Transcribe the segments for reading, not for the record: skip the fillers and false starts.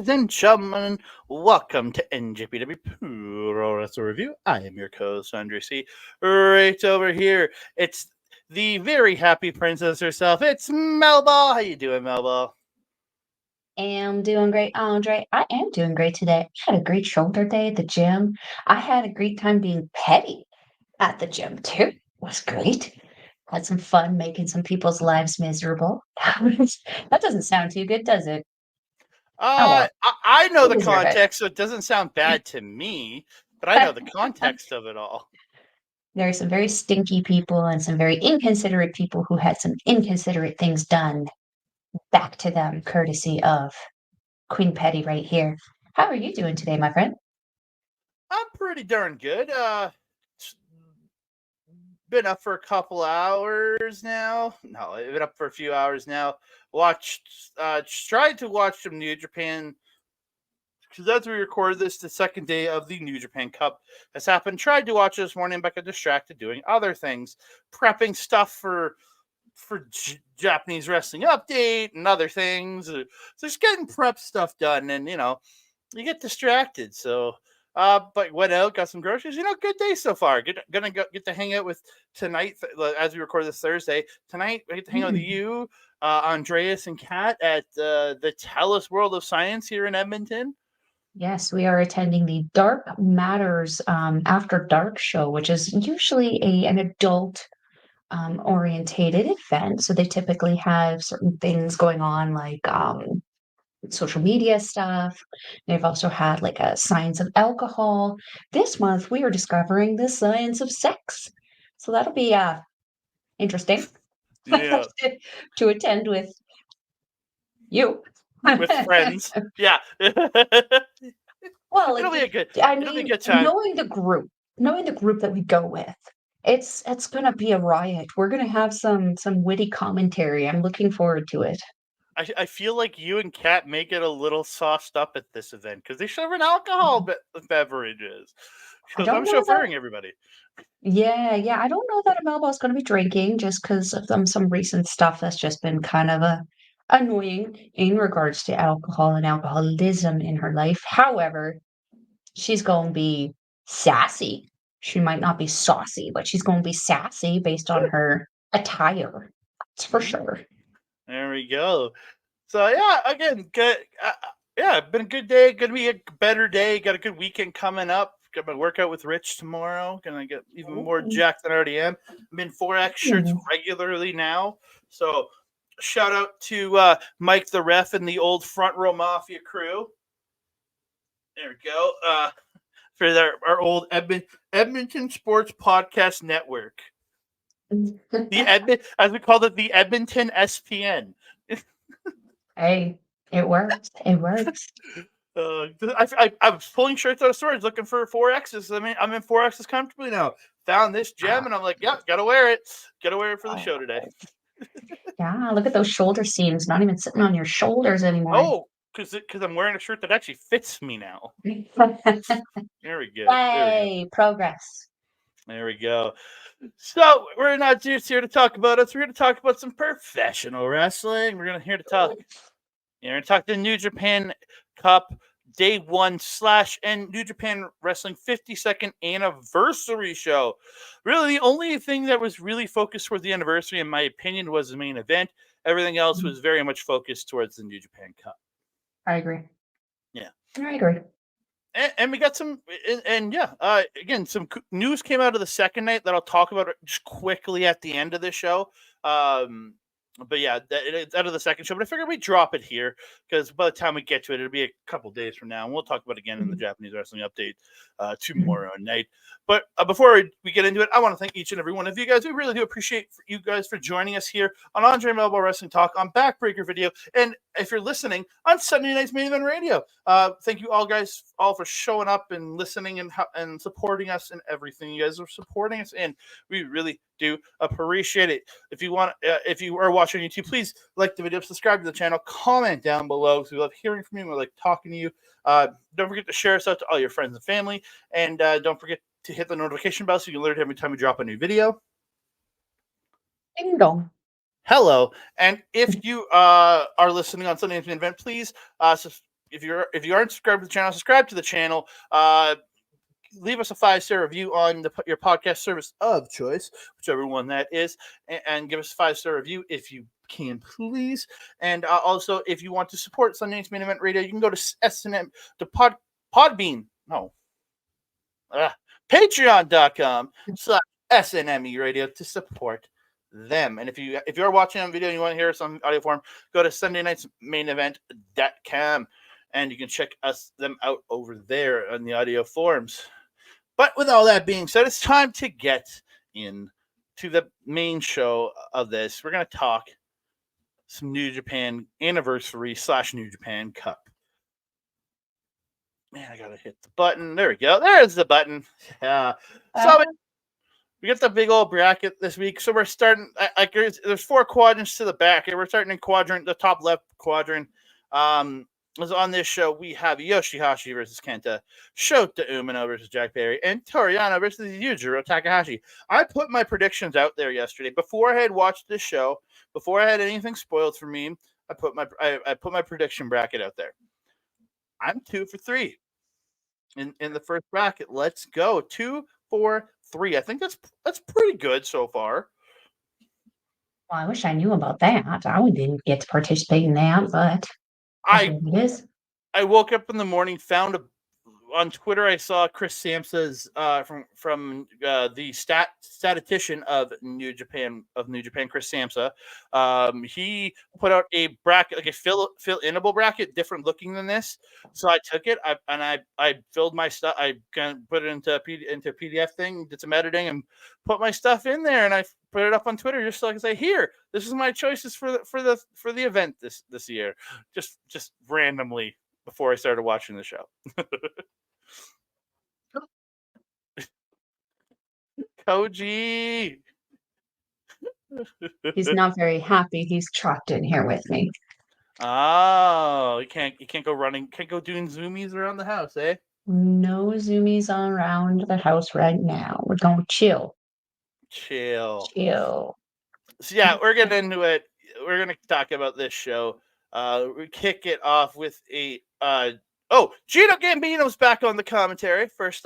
ladies and gentlemen, welcome to NJPW Puroresu Review. I am your co-host, Andre C. Right over here, it's the very happy princess herself. It's Melba. How you doing, Melba? Am doing great, Andre. I am doing great today. I had a great shoulder day at the gym. I had a great time being petty at the gym too. It was great. Had some fun making some people's lives miserable. That doesn't sound too good, does it? Oh well, I know you the deserve it. context, so it doesn't sound bad to me, but I know the context of it all. There are some very stinky people and some very inconsiderate people who had some inconsiderate things done back to them, courtesy of Queen Petty right here. How are you doing today, my friend? I'm pretty darn good. Been up for a couple hours now. No, I've been up for a few hours now. Tried to watch some New Japan because as we record this, the second day of the New Japan Cup has happened. Tried to watch it this morning, but got distracted doing other things, prepping stuff for Japanese wrestling update and other things. So just getting prep stuff done, and you get distracted. So, but went out, got some groceries. Good day so far. Gonna get to hang out with tonight as we record this Thursday. Tonight, I get to hang out with you, Andreas, and Kat at the Tellus World of Science here in Edmonton. Yes, we are attending the Dark Matters After Dark show, which is usually an adult orientated event. So they typically have certain things going on like social media stuff. They've also had like a science of alcohol. This month we are discovering the science of sex. So that'll be interesting Yeah, to attend with you. with friends. Yeah, Well, it'll be a good. I It'll be a mean, good time. knowing the group that we go with, it's gonna be a riot. We're gonna have some witty commentary. I'm looking forward to it. I feel like you and Kat make it a little sauced up at this event because they serve an alcohol beverages. I Because I'm don't know that. chauffeuring everybody. Yeah. I don't know that Amelba is gonna be drinking just because of some recent stuff that's just been kind of annoying in regards to alcohol and alcoholism in her life. However, she's gonna be sassy. She might not be saucy, but she's gonna be sassy based on her attire. That's for sure. There we go. So yeah, again, good. Yeah, been a good day. Gonna be a better day. Got a good weekend coming up. Got my workout with Rich tomorrow. Gonna get even more Ooh. jacked than I already am. I'm in 4X shirts regularly now. So shout out to Mike the ref and the old Front Row Mafia crew. There we go. For our old Edmonton Sports Podcast Network. As we called it, the Edmonton SPN. Hey, it works. It works. I was pulling shirts out of storage looking for 4Xs. I mean, I'm in 4Xs comfortably now. Found this gem, and I'm like, yeah, gotta wear it. Gotta wear it for the show today. Yeah, look at those shoulder seams, not even sitting on your shoulders anymore. Oh, because I'm wearing a shirt that actually fits me now. There we go. Yay, progress. There we go. So we're not just here to talk about us. We're here to talk about some professional wrestling. We're gonna here to talk. We're gonna talk the New Japan Cup Day 1 / and New Japan Wrestling 52nd anniversary show. Really, the only thing that was really focused towards the anniversary, in my opinion, was the main event. Everything else was very much focused towards the New Japan Cup. I agree. Yeah. I agree. And we got some, again, some news came out of the second night that I'll talk about just quickly at the end of the show. But yeah, it's out of the second show. But I figured we'd drop it here because by the time we get to it, it'll be a couple days from now. And we'll talk about it again in the Japanese Wrestling Update tomorrow night. But before we get into it, I want to thank each and every one of you guys. We really do appreciate you guys for joining us here on Andre Melba Wrestling Talk, on Backbreaker Video, and if you're listening, on Sunday Night's Main Event Radio. Thank you all guys for showing up and listening and supporting us and everything you guys are supporting us in. We really do appreciate it. If you are watching on YouTube, please like the video, subscribe to the channel, comment down below because we love hearing from you. We like talking to you. Don't forget to share us out to all your friends and family, and don't forget to hit the notification bell so you can alert every time we drop a new video. Ding dong. Hello, and if you are listening on Sunday's main event, please if you aren't subscribed to the channel, subscribe to the channel. Leave us a 5-star review on your podcast service of choice, whichever one that is, and give us a 5-star review if you can, please. And also, if you want to support Sunday Night's Main Event Radio, you can go to S&M to Podbean. No. Patreon.com/SNME Radio to support them. And if you are watching on video and you want to hear us on audio form, go to SundayNightsMainEvent.com and you can check them out over there on the audio forms. But with all that being said, it's time to get into the main show of this. We're going to talk some New Japan Anniversary / New Japan Cup. Man, I gotta hit the button. There we go. There's the button. So we got the big old bracket this week. So we're starting. There's 4 quadrants to the back, and we're starting in the top left quadrant. On this show, we have Yoshi Hashi versus Kenta, Shota Umino versus Jack Perry, and Toru Yano versus Yujiro Takahashi. I put my predictions out there yesterday before I had watched this show. Before I had anything spoiled for me, I put my prediction bracket out there. I'm 2 for 3 in the first bracket. Let's go 2, 4, 3. I think that's pretty good so far. Well, I wish I knew about that. I didn't get to participate in that, but I woke up in the morning, found on Twitter, I saw Chris Samsa's from the statistician of New Japan, Chris Samsa. He put out a bracket, like a fill-inable bracket, different looking than this. So I took it, I filled my stuff. I kind of put it into a PDF thing, did some editing, and put my stuff in there, and I put it up on Twitter just so I can say, here, this is my choices for the event this year, just randomly before I started watching the show. Koji. He's not very happy. He's trapped in here with me. Oh, you can't go running, can't go doing zoomies around the house, eh? No zoomies around the house right now. We're going to chill. Chill. So yeah, we're getting into it. We're gonna talk about this show. We kick it off with a Gino Gambino's back on the commentary. First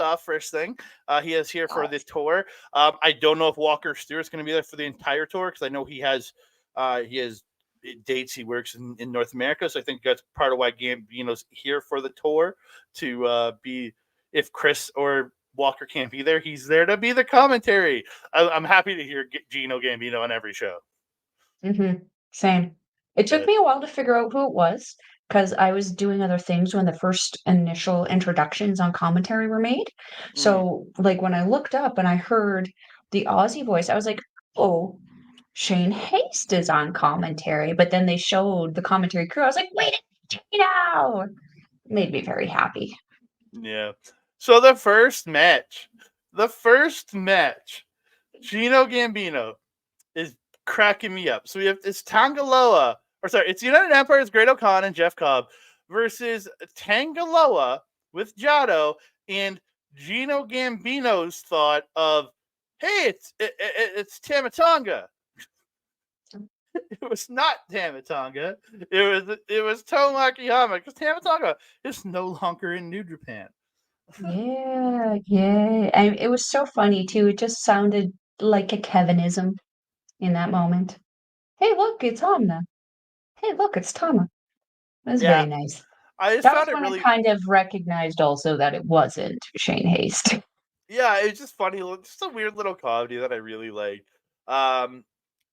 thing, he is here for the tour. I don't know if Walker Stewart's going to be there for the entire tour because I know he has dates he works in North America. So I think that's part of why Gambino's here for the tour to be, if Chris or Walker can't be there, he's there to be the commentary. I'm happy to hear Gino Gambino on every show. Same. It took me a while to figure out who it was because I was doing other things when the first initial introductions on commentary were made. So, like, when I looked up and I heard the Aussie voice, I was like, oh, Shane Haste is on commentary. But then they showed the commentary crew. I was like, wait, Gino! It made me very happy. Yeah. So the first match, Gino Gambino is cracking me up. So we have it's it's United Empire's Great O'Khan and Jeff Cobb versus Tangaloa with Jado and Gino Gambino's thought of, hey, it's Tama Tonga. It was not Tama Tonga. It was Tomohiro Akiyama because Tama Tonga is no longer in New Japan. Yeah. And it was so funny too. It just sounded like a Kevinism in that moment. Hey, look, it's Hamna. Hey, look, it's Tama. That was very nice. I just that found was it when really I kind of recognized also that it wasn't Shane Haste. Yeah, it's just funny. Just a weird little comedy that I really like.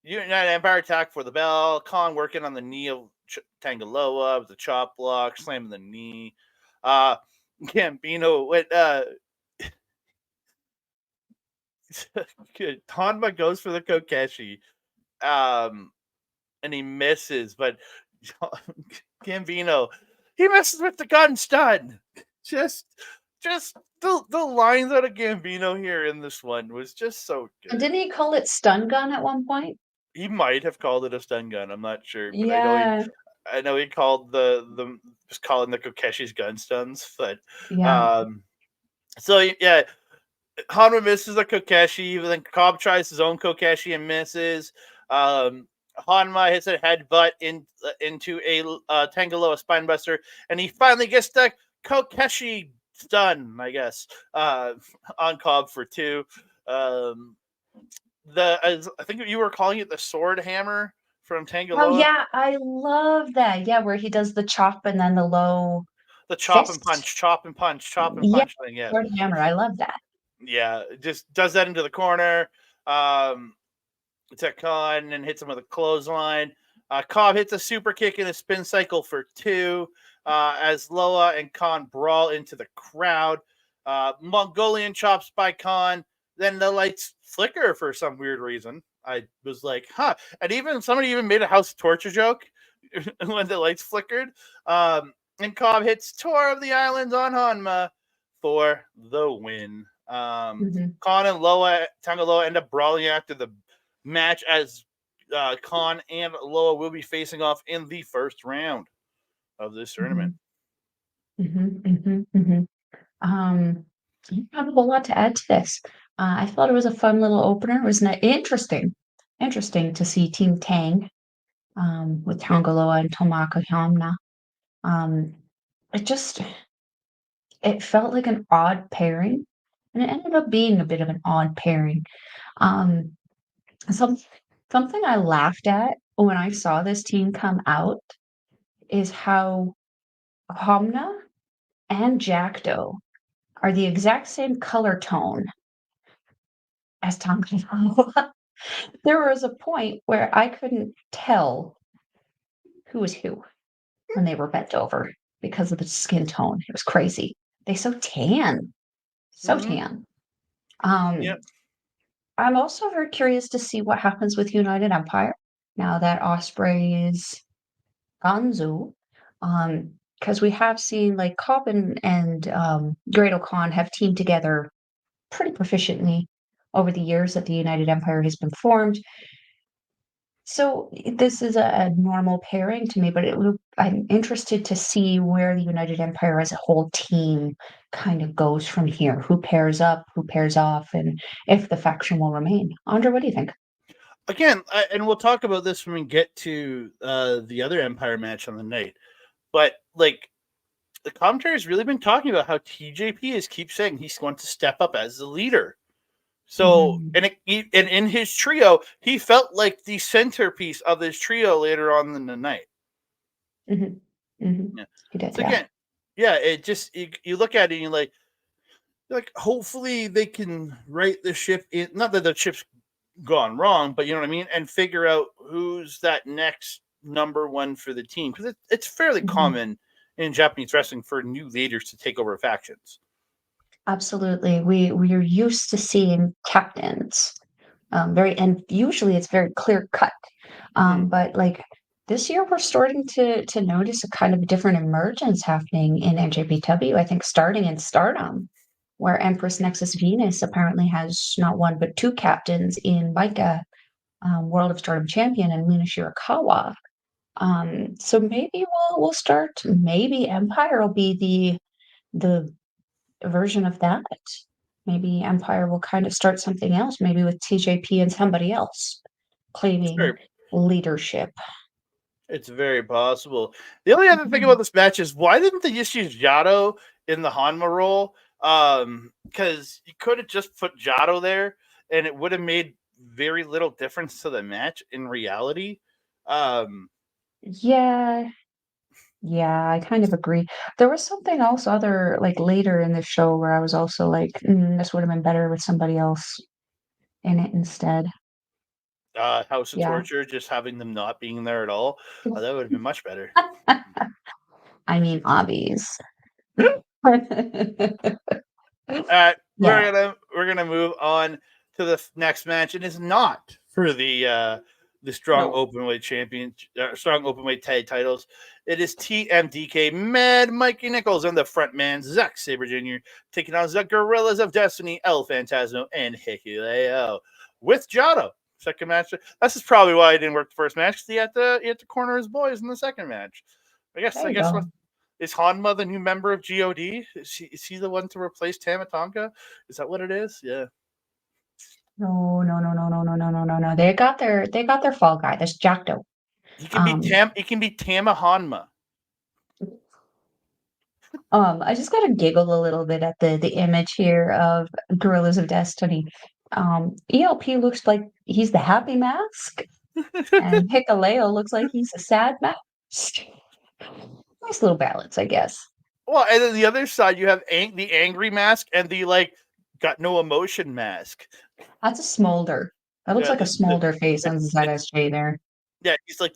United Empire attack for the bell. Khan working on the knee of Tangaloa with the chop block, slamming the knee. Gambino went. Hanma goes for the Kokeshi, and he misses, but Gambino, he messes with the gun stun. Just the lines out of Gambino here in this one was just so good. And didn't he call it stun gun at one point? He might have called it a stun gun. I'm not sure, but yeah. I know he called the just calling the Kokeshi's gun stuns, but so yeah, Hanma misses a Kokeshi, then Cobb tries his own Kokeshi and misses. Hanma hits a headbutt into a Tangaloa spinebuster, and he finally gets the Kokeshi stun, I guess, on Cobb for 2. I think you were calling it the sword hammer from Oh Tangaloa. yeah, I love that. Yeah, where he does the chop and then the low The chop and fist. punch, chop and punch, chop and Yeah, punch thing. Yeah, sword hammer. I love that. yeah. Just does that into the corner. To Khan and hits him with a clothesline. Cobb hits a super kick and a spin cycle for 2 as Loa and Khan brawl into the crowd. Mongolian chops by Khan. Then the lights flicker for some weird reason. I was like, huh. And even somebody even made a House of Torture joke when the lights flickered. And Cobb hits Tour of the Islands on Hanma for the win. Mm-hmm. Khan and Tanga Loa end up brawling after the match as Khan and Loa will be facing off in the first round of this tournament. Mm-hmm. Mm-hmm. Mm-hmm. I don't have a whole lot to add to this. I thought it was a fun little opener. It was interesting to see Team Tang with Tangaloa and Tomaka Hamna. Um, it just it felt like an odd pairing, and it ended up being a bit of an odd pairing. Um, some something I laughed at when I saw this team come out is how Hamna and Jackdo are the exact same color tone as Tangaloa. There was a point where I couldn't tell who was who when they were bent over because of the skin tone. It was crazy. They so tan, so Mm-hmm. tan. Um, Yep. I'm also very curious to see what happens with United Empire now that Osprey is Ganzu. Because we have seen like Cobb and Great Khan have teamed together pretty proficiently over the years that the United Empire has been formed. So this is a normal pairing to me, but I'm interested to see where the United Empire as a whole team kind of goes from here. Who pairs up, who pairs off, and if the faction will remain. Andra, what do you think? Again, and we'll talk about this when we get to the other Empire match on the night. But like the commentary has really been talking about how TJP is keep saying he's going to step up as the leader. So, Mhm, and in his trio, he felt like the centerpiece of his trio later on in the night. mhm, mhm. Yeah. He did, So yeah. again, yeah, it just you look at it and you're like hopefully they can right the ship in. Not that the ship's gone wrong, but you know what I mean, and figure out who's that next number one for the team because it's fairly Mhm. common in Japanese wrestling for new leaders to take over factions. Absolutely. We're used to seeing captains. Very and usually it's very clear cut. Mm-hmm. But like this year we're starting to notice a kind of different emergence happening in NJPW. I think starting in Stardom, where Empress Nexus Venus apparently has not one but two captains in Micah, World of Stardom champion, and Luna Shirakawa. So maybe we'll start. Maybe Empire will be the version of that. Maybe Empire will kind of start something else, maybe with TJP and somebody else It's claiming very leadership. It's very possible. The only other thing about Mhm. this match is why didn't they just use Jado in the Hanma role? Because you could have just put Jado there, and it would have made very little difference to the match in reality. Um, Yeah, yeah, I kind of agree. There was something else other like later in the show where I was also like, this would have been better with somebody else in it instead. House of Yeah. Torture, just having them not being there at all, that would have been much better. I mean, obvious. Yeah. We're gonna move on to the next match. It is not for the strong No. openweight champion, strong openweight tag titles. It is TMDK Mad Mikey Nicholls and the front man Zack Sabre Jr. taking on the Gorillas of Destiny, El Phantasmo, and Hikuleo with Jado. Second match. This is probably why he didn't work the first match because he had to corner his boys in the second match. I guess. There I you guess what go. is Hanma the new member of God? Is he the one to replace Tamatonga? Is that what it is? Yeah. No. They got their fall guy. That's Jackdo. He can be Um, He can be Tama Hanma. I just gotta giggle a little bit at the image here of Gorillas of Destiny. ELP looks like he's the happy mask, and Hikuleo looks like he's a sad mask. Nice little balance, I guess. Well, and then the other side, you have the angry mask and the like got no emotion mask. That's a smolder. That looks Yeah, like a smolder face on ZSJ there. yeah, he's like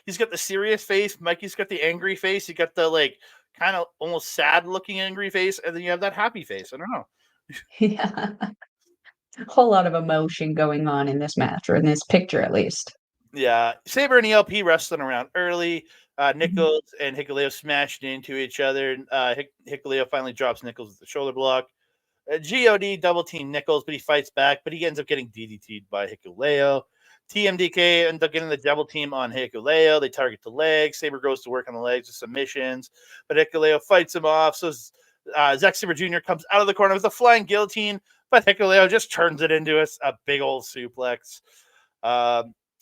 he's got the serious face. Mikey's got the angry face. You got the like kind of almost sad looking angry face, and then you have that happy face. I don't know. Yeah. A whole lot of emotion going on in this match, or in this picture at least. Yeah, Sabre and ELP wrestling around early. Mhm. Nicholls and Hikuleo smashed into each other. Hikuleo finally drops Nicholls with the shoulder block. God double team Nicholls, but he fights back, but he ends up getting DDT'd by Hikuleo. TMDK ends up getting the double team on Hikuleo. They target the legs. Sabre goes to work on the legs with submissions, but Hikuleo fights him off. So Zack Sabre Jr. comes out of the corner with a flying guillotine, but Hikuleo just turns it into a big old suplex.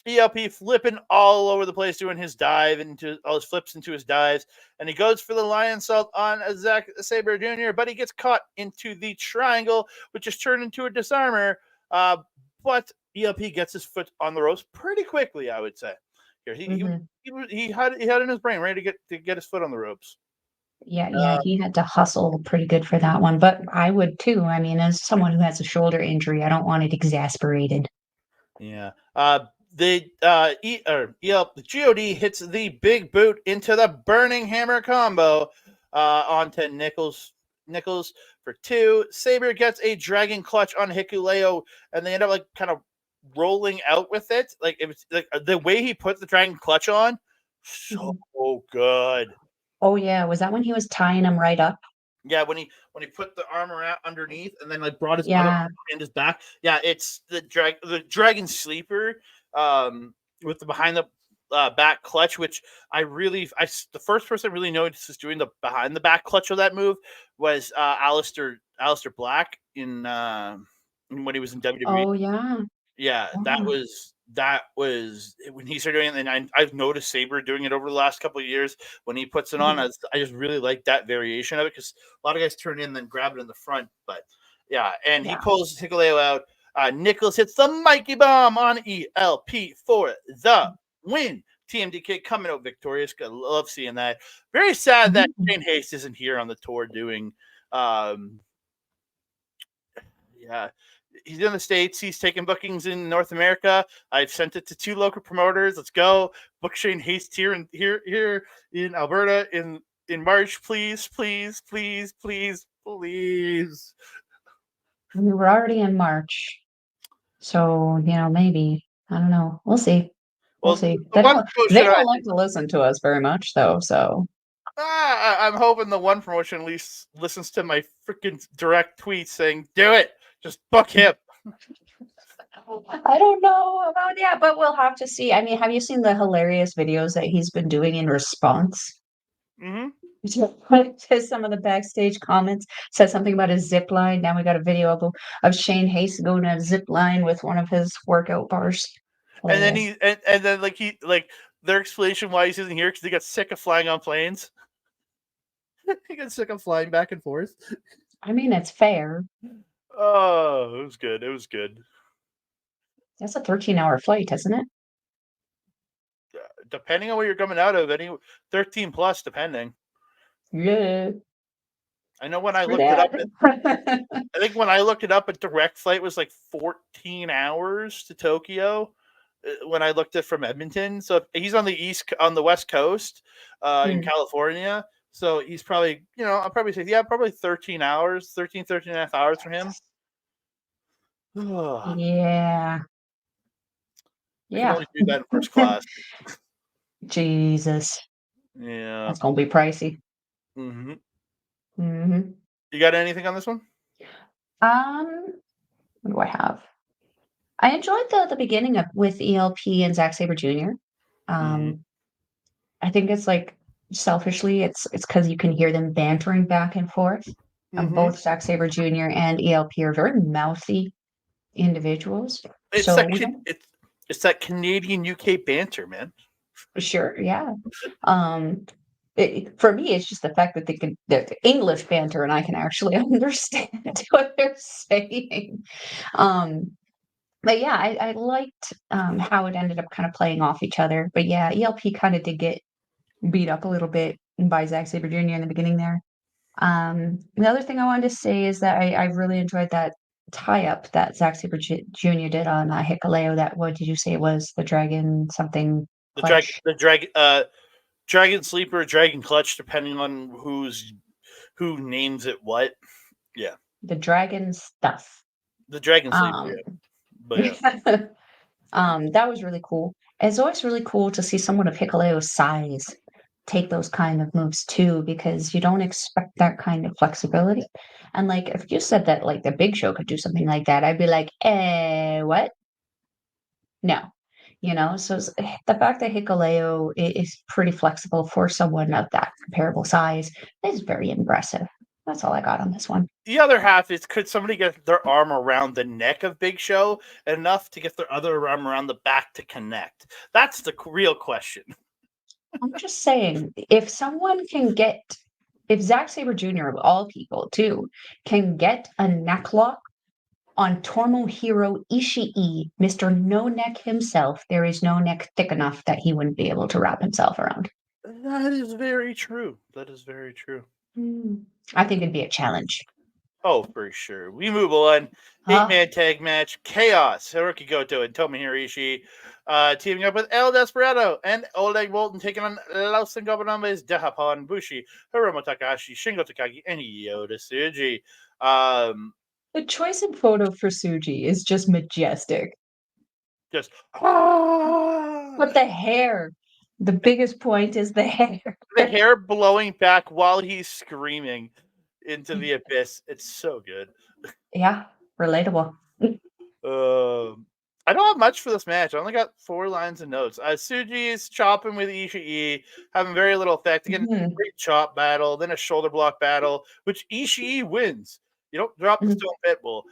ELP flipping all over the place, doing his dive into all his flips into his dives, and he goes for the lion salt on Zack Sabre Jr., but he gets caught into the triangle, which is turned into a disarmer. But ELP gets his foot on the ropes pretty quickly, I would say. Here, he had it in his brain ready to get his foot on the ropes. Yeah, he had to hustle pretty good for that one, but I would too. I mean, as someone who has a shoulder injury, I don't want it exasperated. Yeah. The God hits the big boot into the burning hammer combo onto Nicholls for 2. Sabre gets a dragon clutch on Hikuleo, and they end up like kind of rolling out with it. Like it was like the way he put the dragon clutch on, so good. Oh yeah, was that when he was tying him right up? Yeah, when he put the arm around underneath and then like brought his other Yeah. arm behind his back. Yeah, it's the dragon sleeper with the behind the back clutch, which the first person I really noticed is doing the behind the back clutch of that move was Alistair Black in when he was in WWE. Oh yeah. Yeah, Yeah. that was when he started doing it, and I've noticed Sabre doing it over the last couple of years. When he puts it on, I just really like that variation of it because a lot of guys turn in and then grab it in the front. But yeah, and he Yeah. pulls Hikuleo out. Nicholls hits the Mikey bomb on ELP for the win. TMDK coming out victorious. I love seeing that. Very sad that Mhm. Shane Haste isn't here on the tour doing yeah, he's in the States. He's taking bookings in North America. I've sent it to 2 local promoters. Let's go. Book Shane Haste here in Alberta in March, please. We were already in March. So, maybe. I don't know. We'll see. We'll Well, see. the one They promotion don't like to listen to us very much though, so I'm hoping the one promotion at least listens to my freaking direct tweets saying, "Do it, just book him." I don't know about that, but we'll have to see. I mean, have you seen the hilarious videos that he's been doing in response Mm-hmm. to some of the backstage comments? Said something about a zip line. Now we got a video of Shane Haste going to a zip line with one of his workout bars. And then Hilarious. and then like their explanation why he's isn't here because he got sick of flying on planes. He got sick of flying back and forth. I mean, it's fair. Oh, it was good. It was good. That's a 13-hour flight, isn't it? Depending on where you're coming out of, any 13 plus, depending. Yeah. I know when I For looked it up, that. I think when I looked it up, a direct flight was like 14 hours to Tokyo. When I looked at from Edmonton, so he's on the west coast, in California. So he's probably, I'll probably say, yeah, probably 13 hours, 13 and a half hours for him. I Yeah. can Yeah. only do that in first class. Jesus. Yeah. That's gonna be pricey. Mm-hmm. Mhm. You got anything on this one? What do I have? I enjoyed the beginning of with ELP and Zack Sabre Jr. Mm-hmm. Um, I think it's like selfishly, it's because you can hear them bantering back and forth. Mm-hmm. Both Zack Sabre Jr. and ELP are very mouthy. individuals. It's So that we don't it's that Canadian UK banter, man. sure, yeah. Um, for me, it's just the fact that the English banter and I can actually understand what they're saying. Um, but yeah, I liked how it ended up kind of playing off each other. But yeah, ELP kind of did get beat up a little bit by Zack Sabre Jr. in the beginning there. The other thing I wanted to say is that I really enjoyed that tie up that Zack Sabre Jr. did on Hikuleo. That what did you say it was the dragon something clutch? Dragon Sleeper, Dragon Clutch, depending on who names it what. Yeah, The dragon stuff. the Dragon Sleeper. Um, Yeah, but yeah, that was really cool. It's always really cool to see someone of Hikuleo's size take those kind of moves too, because you don't expect that kind of flexibility. And like, if you said that like the Big Show could do something like that, I'd be like, what? No, so the fact that Hikuleo is pretty flexible for someone of that comparable size is very impressive. That's all I got on this one. the other half is, could somebody get their arm around the neck of Big Show enough to get their other arm around the back to connect? That's the real question. I'm just saying, if Zack Sabre Jr. of all people too can get a neck lock on Tomohiro Ishii, Mr. No Neck himself, there is no neck thick enough that he wouldn't be able to wrap himself around. That is very true. That is very true. I think it'd be a challenge. Oh, for sure. We move on. Huh? 8-man tag match. Chaos. Hirooki Goto and Tomohiro Ishii teaming up with El Desperado and Oleg Boltin taking on Los Ingobernables de Japón, Bushi, Hiromu Takahashi, Shingo Takagi, and Yota Tsuji. The choice in photo for Tsuji is just majestic. Just But the hair, the biggest point is the hair. the hair blowing back while he's screaming into the abyss. It's so good. Yeah, relatable. I don't have much for this match. I only got 4 lines of notes. Tsuji is chopping with Ishii, having very little effect. Again, great chop battle, then a shoulder block battle, which Ishii wins. You don't drop the stone pit bull.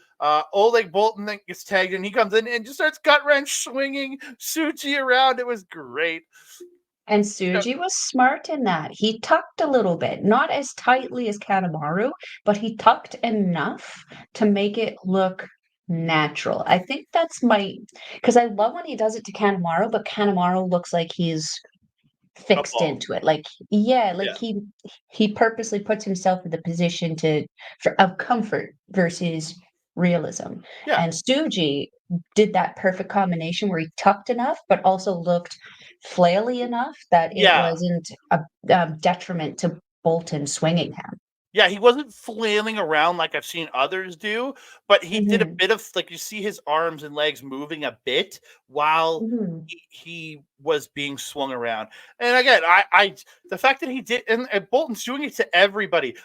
Oleg Boltin then gets tagged in. He comes in and just starts gut wrench swinging Tsuji around. It was great. And Tsuji was smart in that. He tucked a little bit, not as tightly as Kanemaru, but he tucked enough to make it look natural. I think that's because I love when he does it to Kanemaru, but Kanemaru looks like he's fixed into it. Like, yeah, like he purposely puts himself in the position of comfort versus realism. Yeah. And Tsuji did that perfect combination where he tucked enough, but also looked flaily enough that it wasn't a detriment to Boltin swinging him. Yeah, he wasn't flailing around like I've seen others do, but he did a bit of, like, you see his arms and legs moving a bit while he was being swung around. And again, I the fact that he did, and Bolton's doing it to everybody.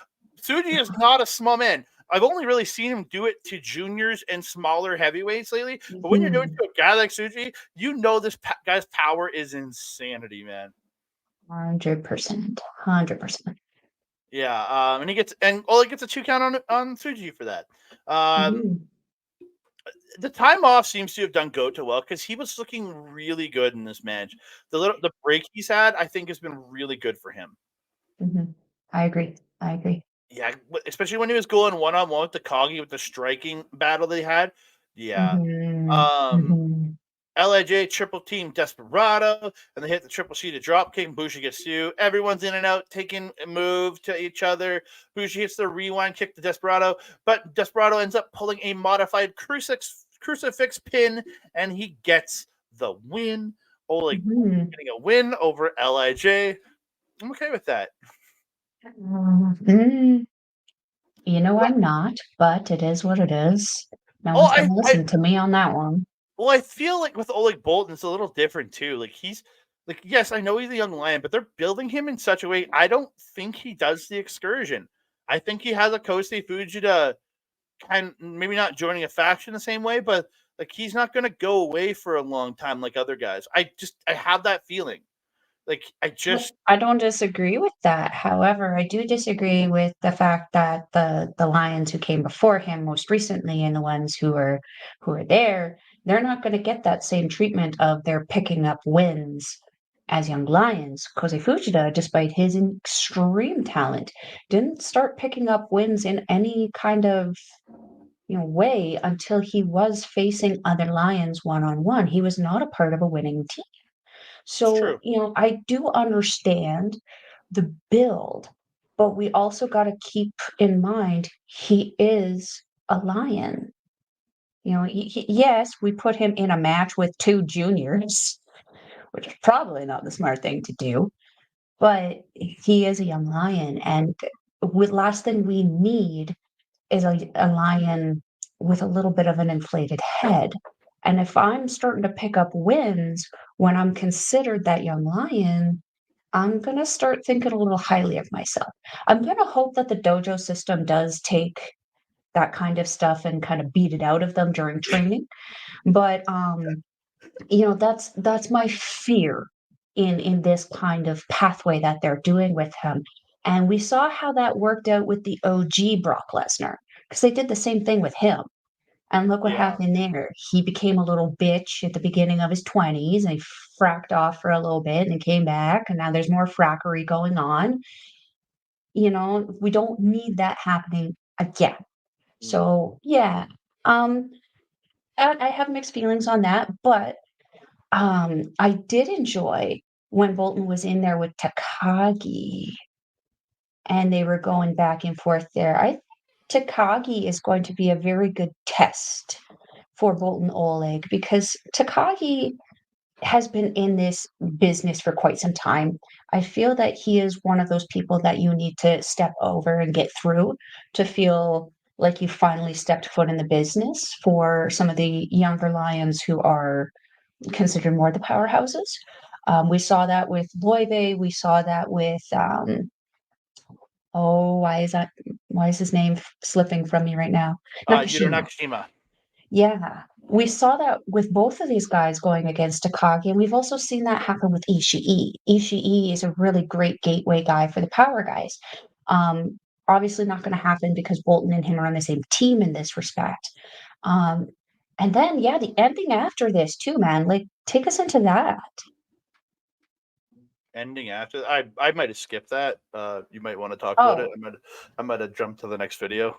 Tsuji is not a small man. I've only really seen him do it to juniors and smaller heavyweights lately. But when you're doing it to a guy like Tsuji, this guy's power is insanity, man. 100%. 100%. Yeah, and Oleg gets a 2 count on Tsuji for that. The time off seems to have done Goto well because he was looking really good in this match. The break he's had, I think, has been really good for him. I agree. Yeah, especially when he was going 1-on-1 with Takagi with the striking battle they had. Yeah. LIJ triple team Desperado, and they hit the triple sheeted drop kick. Bushi gets 2. Everyone's in and out, taking a move to each other. Bushi hits the rewind kick to Desperado, but Desperado ends up pulling a modified crucifix pin, and he gets the win. Oleg getting a win over LIJ. I'm okay with that. I'm not, but it is what it is. No one's going to listen to me on that one. Well, I feel like with Oleg Boltin, it's a little different too. Like, he's like, yes, I know he's a young lion, but they're building him in such a way. I don't think he does the excursion. I think he has a Kosei Fujita kind, maybe not joining a faction the same way, but like, he's not going to go away for a long time like other guys. I have that feeling. Like, I don't disagree with that. However, I do disagree with the fact that the lions who came before him most recently and the ones who are there, they're not going to get that same treatment of they're picking up wins as young lions. Kosei Fujita, despite his extreme talent, didn't start picking up wins in any kind of way until he was facing other lions one on one. He was not a part of a winning team. it's So, true. I do understand the build, but we also got to keep in mind he is a lion. Yes, we put him in a match with two juniors, which is probably not the smart thing to do, but he is a young lion. And with last thing we need is a lion with a little bit of an inflated head. And if I'm starting to pick up wins when I'm considered that young lion, I'm going to start thinking a little highly of myself. I'm going to hope that the dojo system does take that kind of stuff and kind of beat it out of them during training. But that's my fear in this kind of pathway that they're doing with him. And we saw how that worked out with the OG Brock Lesnar because they did the same thing with him. And look what Yeah. happened there. He became a little bitch at the beginning of his 20s and he fracked off for a little bit and came back. And now there's more frackery going on. We don't need that happening again. So, yeah, um, I have mixed feelings on that, but I did enjoy when Bolton was in there with Takagi and they were going back and forth there. I think Takagi is going to be a very good test for Bolton Oleg because Takagi has been in this business for quite some time. I feel that he is one of those people that you need to step over and get through to feel like you finally stepped foot in the business for some of the younger lions who are considered more the powerhouses. We saw that with Loive. We saw that with oh, why is his name slipping from me right now? Yuro Nakashima. Nakashima. Yeah, we saw that with both of these guys going against Takagi, and we've also seen that happen with Ishii. Ishii is a really great gateway guy for the power guys. Obviously not going to happen because Bolton and him are on the same team in this respect. Um, and then, yeah, the ending after this too, man. Like, take us into that. Ending after I might have skipped that. You might want to talk about it. Oh, I might have jumped to the next video.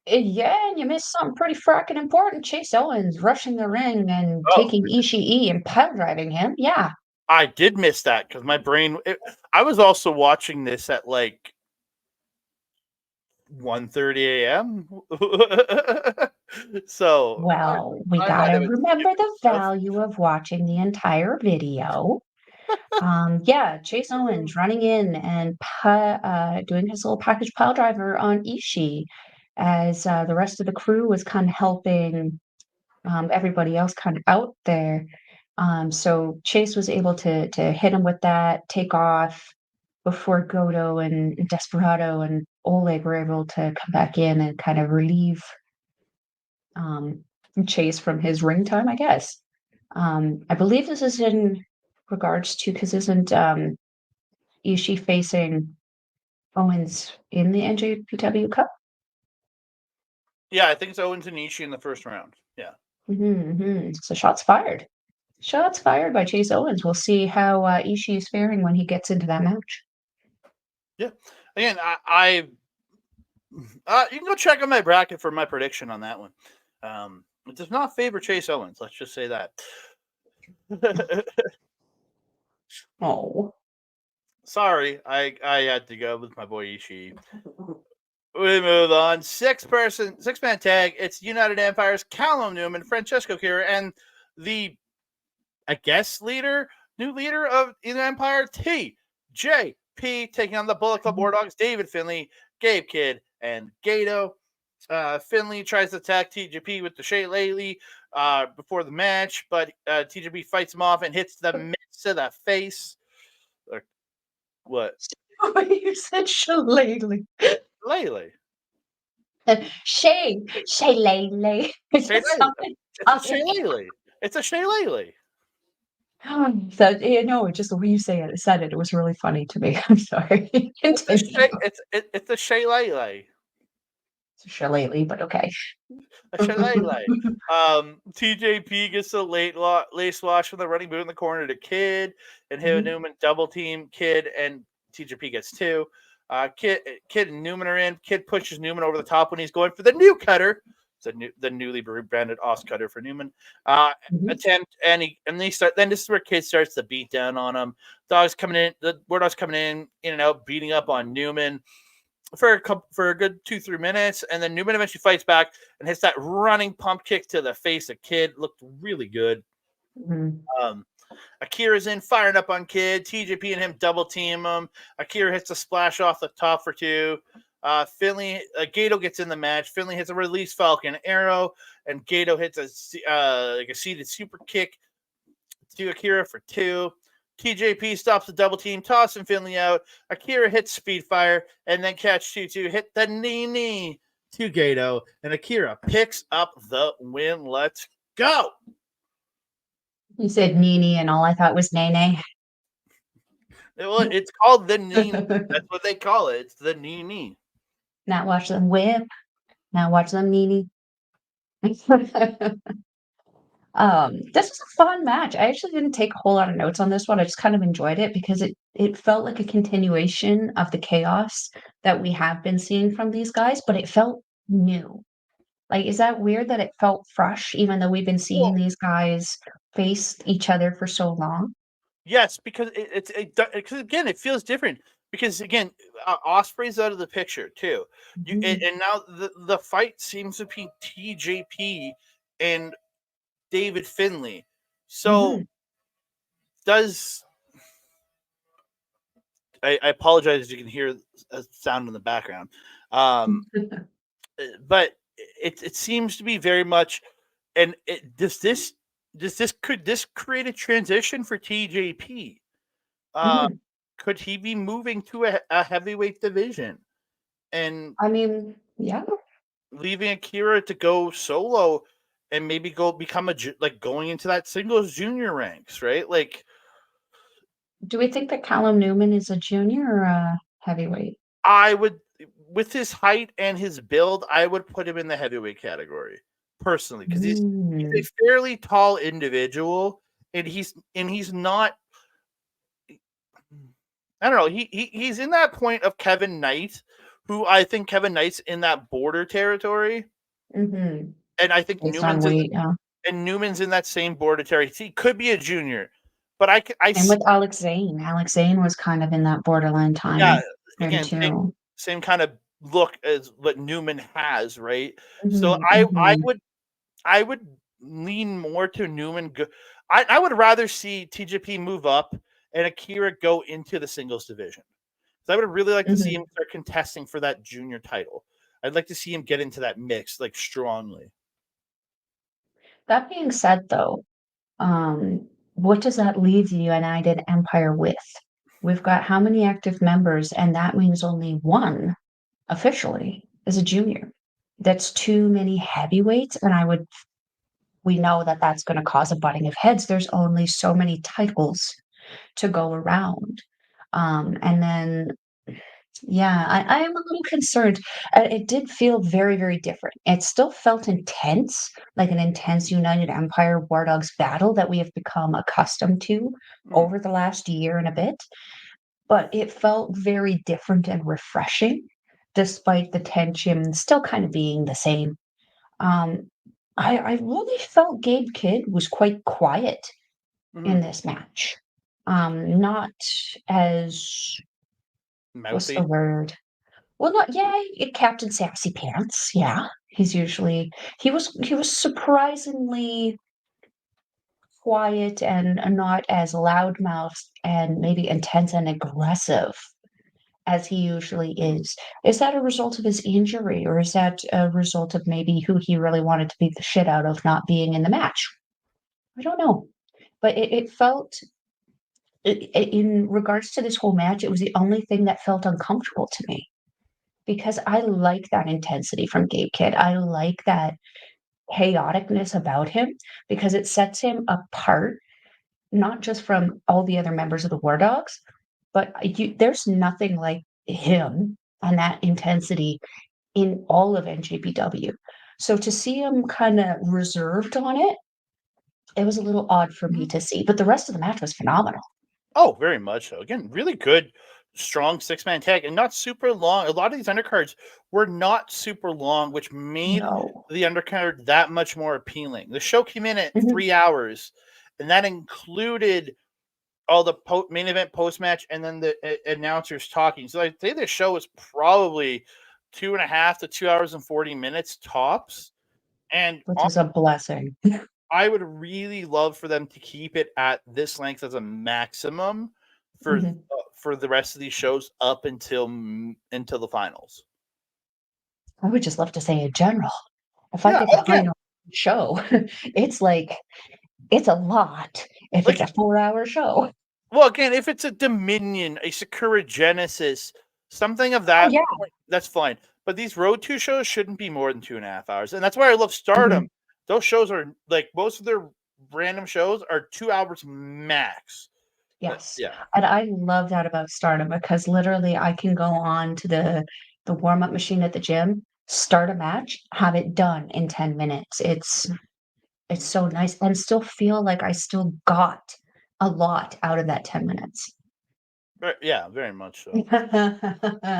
yeah, and you missed something pretty fracking important. Chase Owens rushing the ring and Oh, taking Ishii and pile driving him. Yeah. I did miss that because my brain. I was also watching this at like 1:30 a.m. So Well, we I might gotta have been remember skipping the stuff. value of watching the entire video. Yeah, Chase Owens running in and doing his little package pile driver on Ishii as the rest of the crew was kind of helping everybody else kind of out there. So Chase was able to hit him with that, take off before Goto and Desperado and Oleg were able to come back in and kind of relieve um, Chase from his ring time, I guess. I believe this is in regards to because isn't Ishii facing Owens in the NJPW Cup? Yeah, I think it's Owens and Ishii in the first round. Yeah. So shots fired. Shots fired by Chase Owens. We'll see how Ishii is faring when he gets into that match. Yeah. Again, you can go check out my bracket for my prediction on that one. It does not favor Chase Owens. Let's just say that. Oh. Sorry, I had to go with my boy Ishii. We move on. Six-man tag. It's United Empire's Callum Newman, Francesco Kira, and the, I guess, new leader of the Empire, TJP, taking on the Bullet Club War Dogs, David Finlay, Gabe Kidd, and Gato. Finlay tries to attack TJP with the Shillelagh before the match, but TJP fights him off and hits the mitts to the face. What? You said shillelagh. Lele. Shillelagh. It just Shillelagh. sounded It's a funny. shillelagh. It's a shillelagh. So, just the way you said it was really funny to me. I'm sorry. Continue. It's a shillelagh. It's a shillelagh, but okay. A shillelagh. TJP gets a lace wash from the running boot in the corner to Kid, and him and Mhm, Newman double team Kid, and TJP gets two. Kid and Newman are in. Kid pushes Newman over the top when he's going for the new cutter. The newly branded Os cutter for Newman. mhm. Attempt and they start. Then this is where Kid starts to beat down on him. Dog's coming in. The War Dog's coming in and out, beating up on Newman for a good 2-3 minutes, and then Newman eventually fights back and hits that running pump kick to the face of Kid. Looked really good. Mhm. Um, Akira's in, firing up on Kid. TJP and him double team him. Akira hits a splash off the top for two. Gato gets in the match. Finley hits a release Falcon arrow, and Gato hits a seated super kick to Akira for two. TJP stops the double team, tossing Finley out. Akira hits Speedfire, and then Catch 2-2 hit the knee to Gato, and Akira picks up the win. Let's go. You said Nini, and all I thought was Nene. It's called the knee. That's what they call it. It's the knee. Now watch them whip. Now watch them Nini. This was a fun match. I actually didn't take a whole lot of notes on this one. I just kind of enjoyed it because it felt like a continuation of the chaos that we have been seeing from these guys, but it felt new. Like, is that weird that it felt fresh, even though we've been seeing Well, these guys face each other for so long? yes, because because again, it feels different. Because again, Osprey's out of the picture too. Mhm, And now the fight seems to be TJP and David Finley. So mhm. does I apologize if you can hear a sound in the background. Um, but it seems to be very much and could this create a transition for TJP? Uh, Mhm. could he be moving to a heavyweight division and I mean, yeah. leaving Akira to go solo and maybe go become like going into that singles junior ranks, right? Like Do we think that Callum Newman is a junior or a heavyweight? I would, with his height and his build, I would put him in the heavyweight category personally because he's a Mm, fairly tall individual, and he's not. I don't know. He's in that point of Kevin Knight, who I think Kevin Knight's in that border territory, mhm. and I think Based on weight, yeah. Newman's in that same border territory. He could be a junior, but And with Alex Zane. Alex Zane was kind of in that borderline yeah, time frame again, too. same kind of look as what Newman has, right? So Mhm, mhm, I would lean more to Newman. I would rather see TJP move up and Akira go into the singles division. So I would really like to see him mhm. start contesting for that junior title. I'd like to see him get into that mix like strongly. That being said, though, what does that leave the United Empire with? We've got how many active members, and that means only one officially is a junior. That's too many heavyweights, and we know that that's gonna cause a butting of heads. There's only so many titles to go around. And then yeah, I am a little concerned. It did feel very, very different. It still felt intense, like an intense United Empire War Dogs battle that we have become accustomed to Mm, over the last year and a bit, but it felt very different and refreshing, despite the tension still kind of being the same. Um, I really felt Gabe Kidd was quite quiet mhm. in this match. Not as what's the Mouthy. word? Well, not yeah, Captain Sassy Pants, yeah. He was surprisingly quiet and not as loudmouthed and maybe intense and aggressive as he usually is. Is that a result of his injury, or is that a result of maybe who he really wanted to beat the shit out of not being in the match? I don't know. But it felt in regards to this whole match, it was the only thing that felt uncomfortable to me. Because I like that intensity from Gabe Kidd. I like that chaoticness about him because it sets him apart not just from all the other members of the War Dogs, but there's nothing like him and that intensity in all of NJPW. So to see him kind of reserved on it, it was a little odd for me to see, but the rest of the match was phenomenal. Oh, very much so. Again, really good, strong 6-man tag and not super long. A lot of these undercards were not super long, which made No. the undercard that much more appealing. The show came in at Mhm. 3 hours, and that included all the main event post match and then the announcers talking. So I'd say the show was probably 2.5 to 2 hours and 40 minutes tops. And Which is a blessing. I would really love for them to keep it at this length as a maximum Mhm. for the rest of these shows up until the finals. I would just love to say in general, if I Yeah, get the again, final show, it's like it's a lot if it's like a 4-hour show. well, again, if it's a Dominion, a Sakura Genesis, something of Oh, that yeah. point, that's fine. But these Road 2 shows shouldn't be more than 2.5 hours. And that's why I love Stardom. Mhm. Those shows are like most of their random shows are 2 hours max. But Yes, yeah. and I love that about Stardom because literally I can go on to the warm-up machine at the gym, start a match, have it done in 10 minutes. It's so nice and still feel like I still got a lot out of that 10 minutes. Yeah, very much so.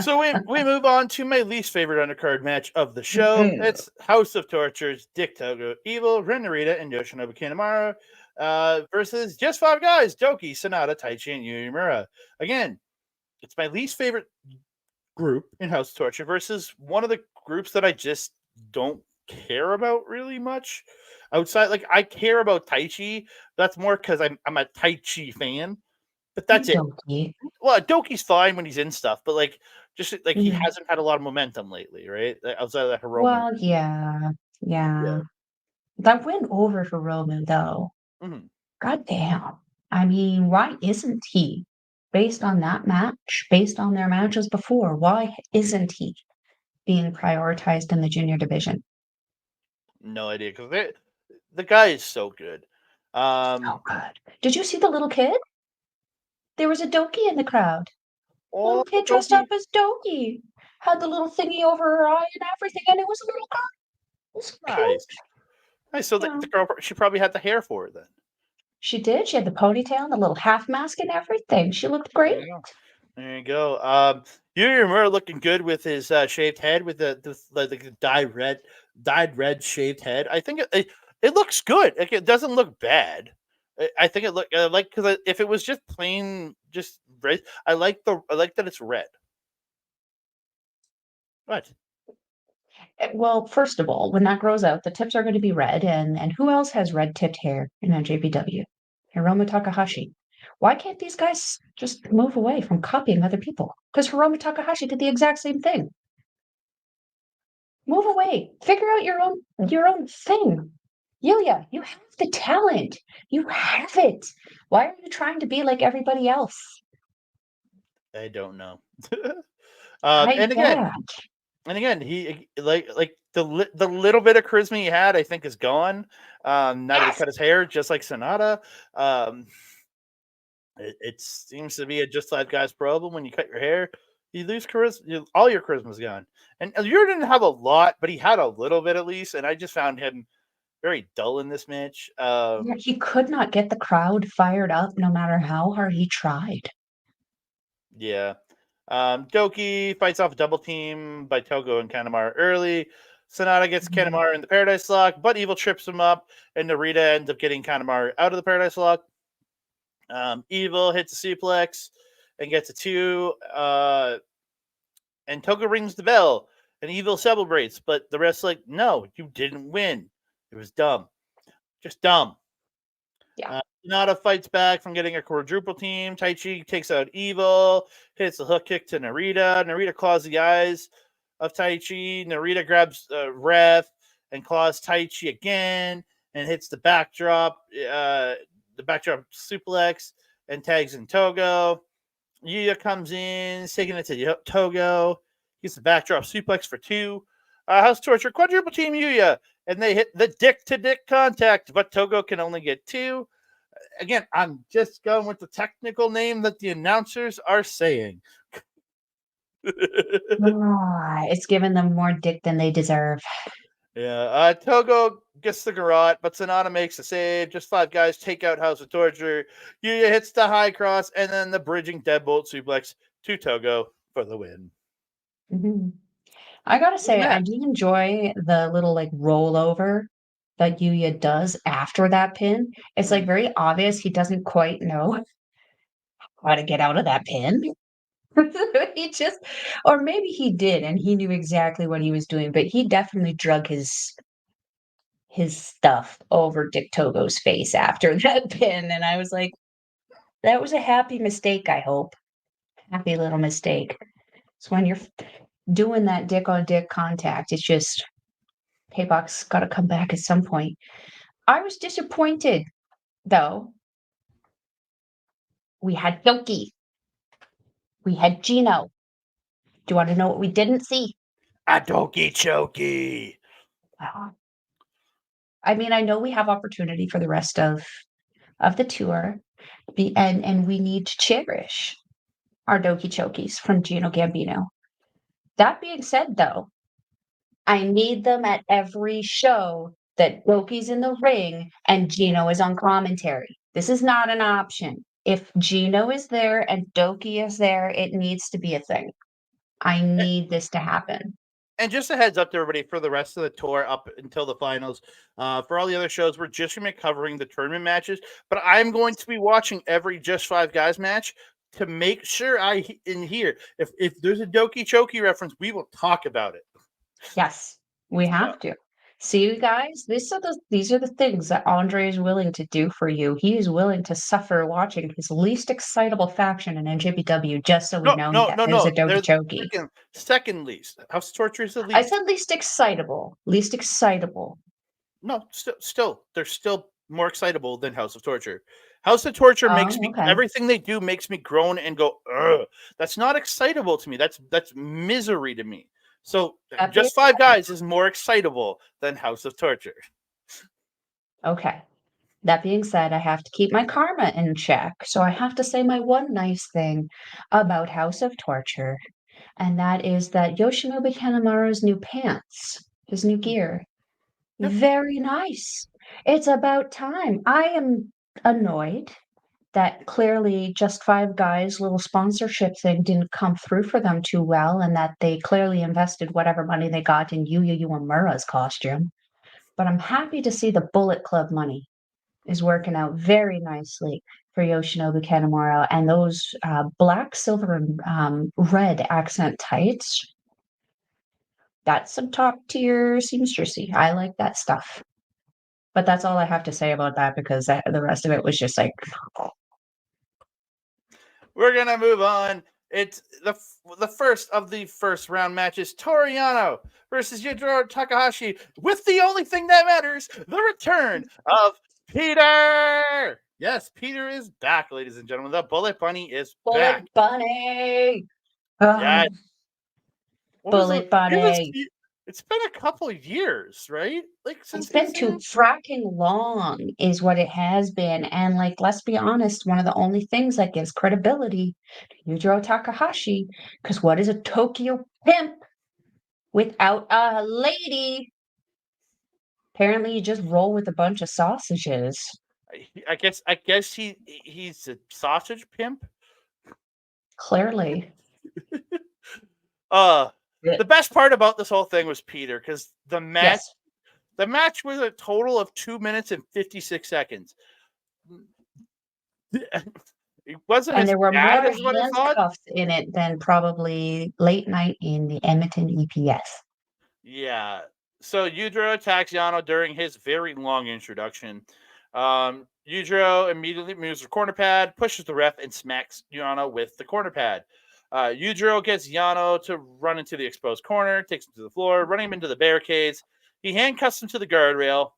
So we move on to my least favorite undercard match of the show. It's House of Tortures, Dick Togo, Evil, Ren Narita, and Yoshinobu Kanemaru versus just five guys, Doki, Sonata, Taichi, and Yumura. Again, it's my least favorite group in House of Torture versus one of the groups that I just don't care about really much. Outside, like I care about Taichi. That's more because I'm a Taichi fan, but that's it. Donkey. Well, Doki's fine when he's in stuff, but like just like he Mhm. hasn't had a lot of momentum lately, right? Like, outside of that Hiromu. Well, yeah, yeah. Yeah. That went over for Roman, though. Mhm. God damn. I mean, why isn't he? Based on that match, based on their matches before, why isn't he being prioritized in the junior division? No idea because the guy is so good. So good. Did you see the little kid? There was a Doki in the crowd. Oh, Little kid dressed up Doki, as Doki. Had the little thingy over her eye and everything, and it was a little girl. It was so nice, cute. nice. So Yeah. the girl, she probably had the hair for it then. She did. She had the ponytail and the little half mask and everything. She looked There great. you go. There you go. Yuri looking good with his shaved head, with the dyed red shaved head. I think it looks good. Like it doesn't look bad. I think it look like because if it was just plain just red, I like that it's red. What? Well, first of all, when that grows out, the tips are going to be red, and who else has red-tipped hair in NJPW? Hiromu Takahashi. Why can't these guys just move away from copying other people? Because Hiromu Takahashi did the exact same thing. Move away. Figure out your own thing. Yulia, you have the talent. You have it. Why are you trying to be like everybody else? I don't know. I And again, yeah. he like the little bit of charisma he had, I think, is gone. Now that he Yes. cut his hair, just like Sonata. Um, it seems to be a just that guy's problem. When you cut your hair, you lose charisma. All your charisma's gone. And you didn't have a lot, but he had a little bit at least. And I just found him very dull in this match. Yeah, he could not get the crowd fired up no matter how hard he tried. Yeah. Doki fights off a double team by Togo and Kanemaru early. Sonata gets Mhm. Kanemaru in the Paradise Lock, but Evil trips him up, and Narita ends up getting Kanemaru out of the Paradise Lock. Evil hits a suplex and gets a 2. And Togo rings the bell, and Evil celebrates, but the rest like, no, you didn't win. It was dumb. Just dumb. Yeah. Sonata fights back from getting a quadruple team. Taichi takes out Evil, hits a hook kick to Narita. Narita claws the eyes of Taichi. Narita grabs Ref and claws Taichi again and hits the backdrop suplex and tags in Togo. Yuya comes in, taking it to Togo. Gets the backdrop suplex for 2. House Torture quadruple team Yuya, and they hit the dick to dick contact, but Togo can only get 2. Again, I'm just going with the technical name that the announcers are saying. It's giving them more dick than they deserve. Yeah, Togo gets the garrote, but Sonata makes a save. Just 5 guys take out House of Torture. Yuya hits the high cross, and then the bridging deadbolt suplex to Togo for the win. Mhm. I gotta say, I do enjoy the little like rollover that Yuya does after that pin. It's like very obvious he doesn't quite know how to get out of that pin. He just, or maybe he did and he knew exactly what he was doing, but he definitely drug his stuff over Dick Togo's face after that pin. And I was like, that was a happy mistake, I hope. Happy little mistake. So when you're doing that dick on dick contact, it's just payback's got to come back at some point. I was disappointed though. We had Doki. We had Gino. Do you want to know what we didn't see? A Doki Choki. I mean, I know we have opportunity for the rest of the tour, and we need to cherish our Doki Chokis from Gino Gambino. That being said, though, I need them at every show that Doki's in the ring and Gino is on commentary. This is not an option. If Gino is there and Doki is there, it needs to be a thing. I need this to happen. And just a heads up to everybody for the rest of the tour up until the finals. For all the other shows, we're just going to be covering the tournament matches, but I'm going to be watching every Just 5 Guys match to make sure I in here. If there's a Doki Choki reference, we will talk about it. Yes, we have to. See, you guys, these are the things that Andre is willing to do for you. He is willing to suffer watching his least excitable faction in NJPW just so we know No. there's a They're Doki Choki. second least. House of Torture is the least. I said least excitable. Least excitable. No, still, they're still more excitable than House of Torture. House of Torture makes me Okay. everything they do makes me groan and go, ugh. That's not excitable to me. That's misery to me. So Just 5 Guys is more excitable than House of Torture. Okay. That being said, I have to keep my karma in check. So I have to say my one nice thing about House of Torture, and that is that Yoshinobu Kanemaru's new pants, his new gear, Yeah. very nice. It's about time. I am annoyed that clearly Just 5 Guys' little sponsorship thing didn't come through for them too well, and that they clearly invested whatever money they got in Yuya Uemura's costume. But I'm happy to see the Bullet Club money is working out very nicely for Yoshinobu Kanemaru, and those black, silver, and red accent tights. That's some top tier seamstressy. I like that stuff. But that's all I have to say about that because the rest of it was just like. We're gonna move on. It's the first of the first round matches: Toru Yano versus Yujiro Takahashi. With the only thing that matters, the return of Peter. Yes, Peter is back, ladies and gentlemen. The Bullet Bunny is back. Bullet Bunny. Yeah. Bullet Bunny. It's been a couple of years, right? Like since It's been too fracking long, is what it has been. And like, let's be honest, one of the only things that gives credibility to Yujiro Takahashi, because what is a Tokyo pimp without a lady? Apparently, you just roll with a bunch of sausages. I guess he's a sausage pimp. Clearly. The best part about this whole thing was Peter, because the match Yes. the match was a total of 2 minutes and 56 seconds. It wasn't And as there were more bad as what I thought. handcuffs in it than probably late night in the Edmonton EPS. Yeah. So Yujiro attacks Yano during his very long introduction. Yujiro immediately moves the corner pad, pushes the ref, and smacks Yano with the corner pad. Yujiro gets Yano to run into the exposed corner, takes him to the floor, running him into the barricades. He handcuffs him to the guardrail.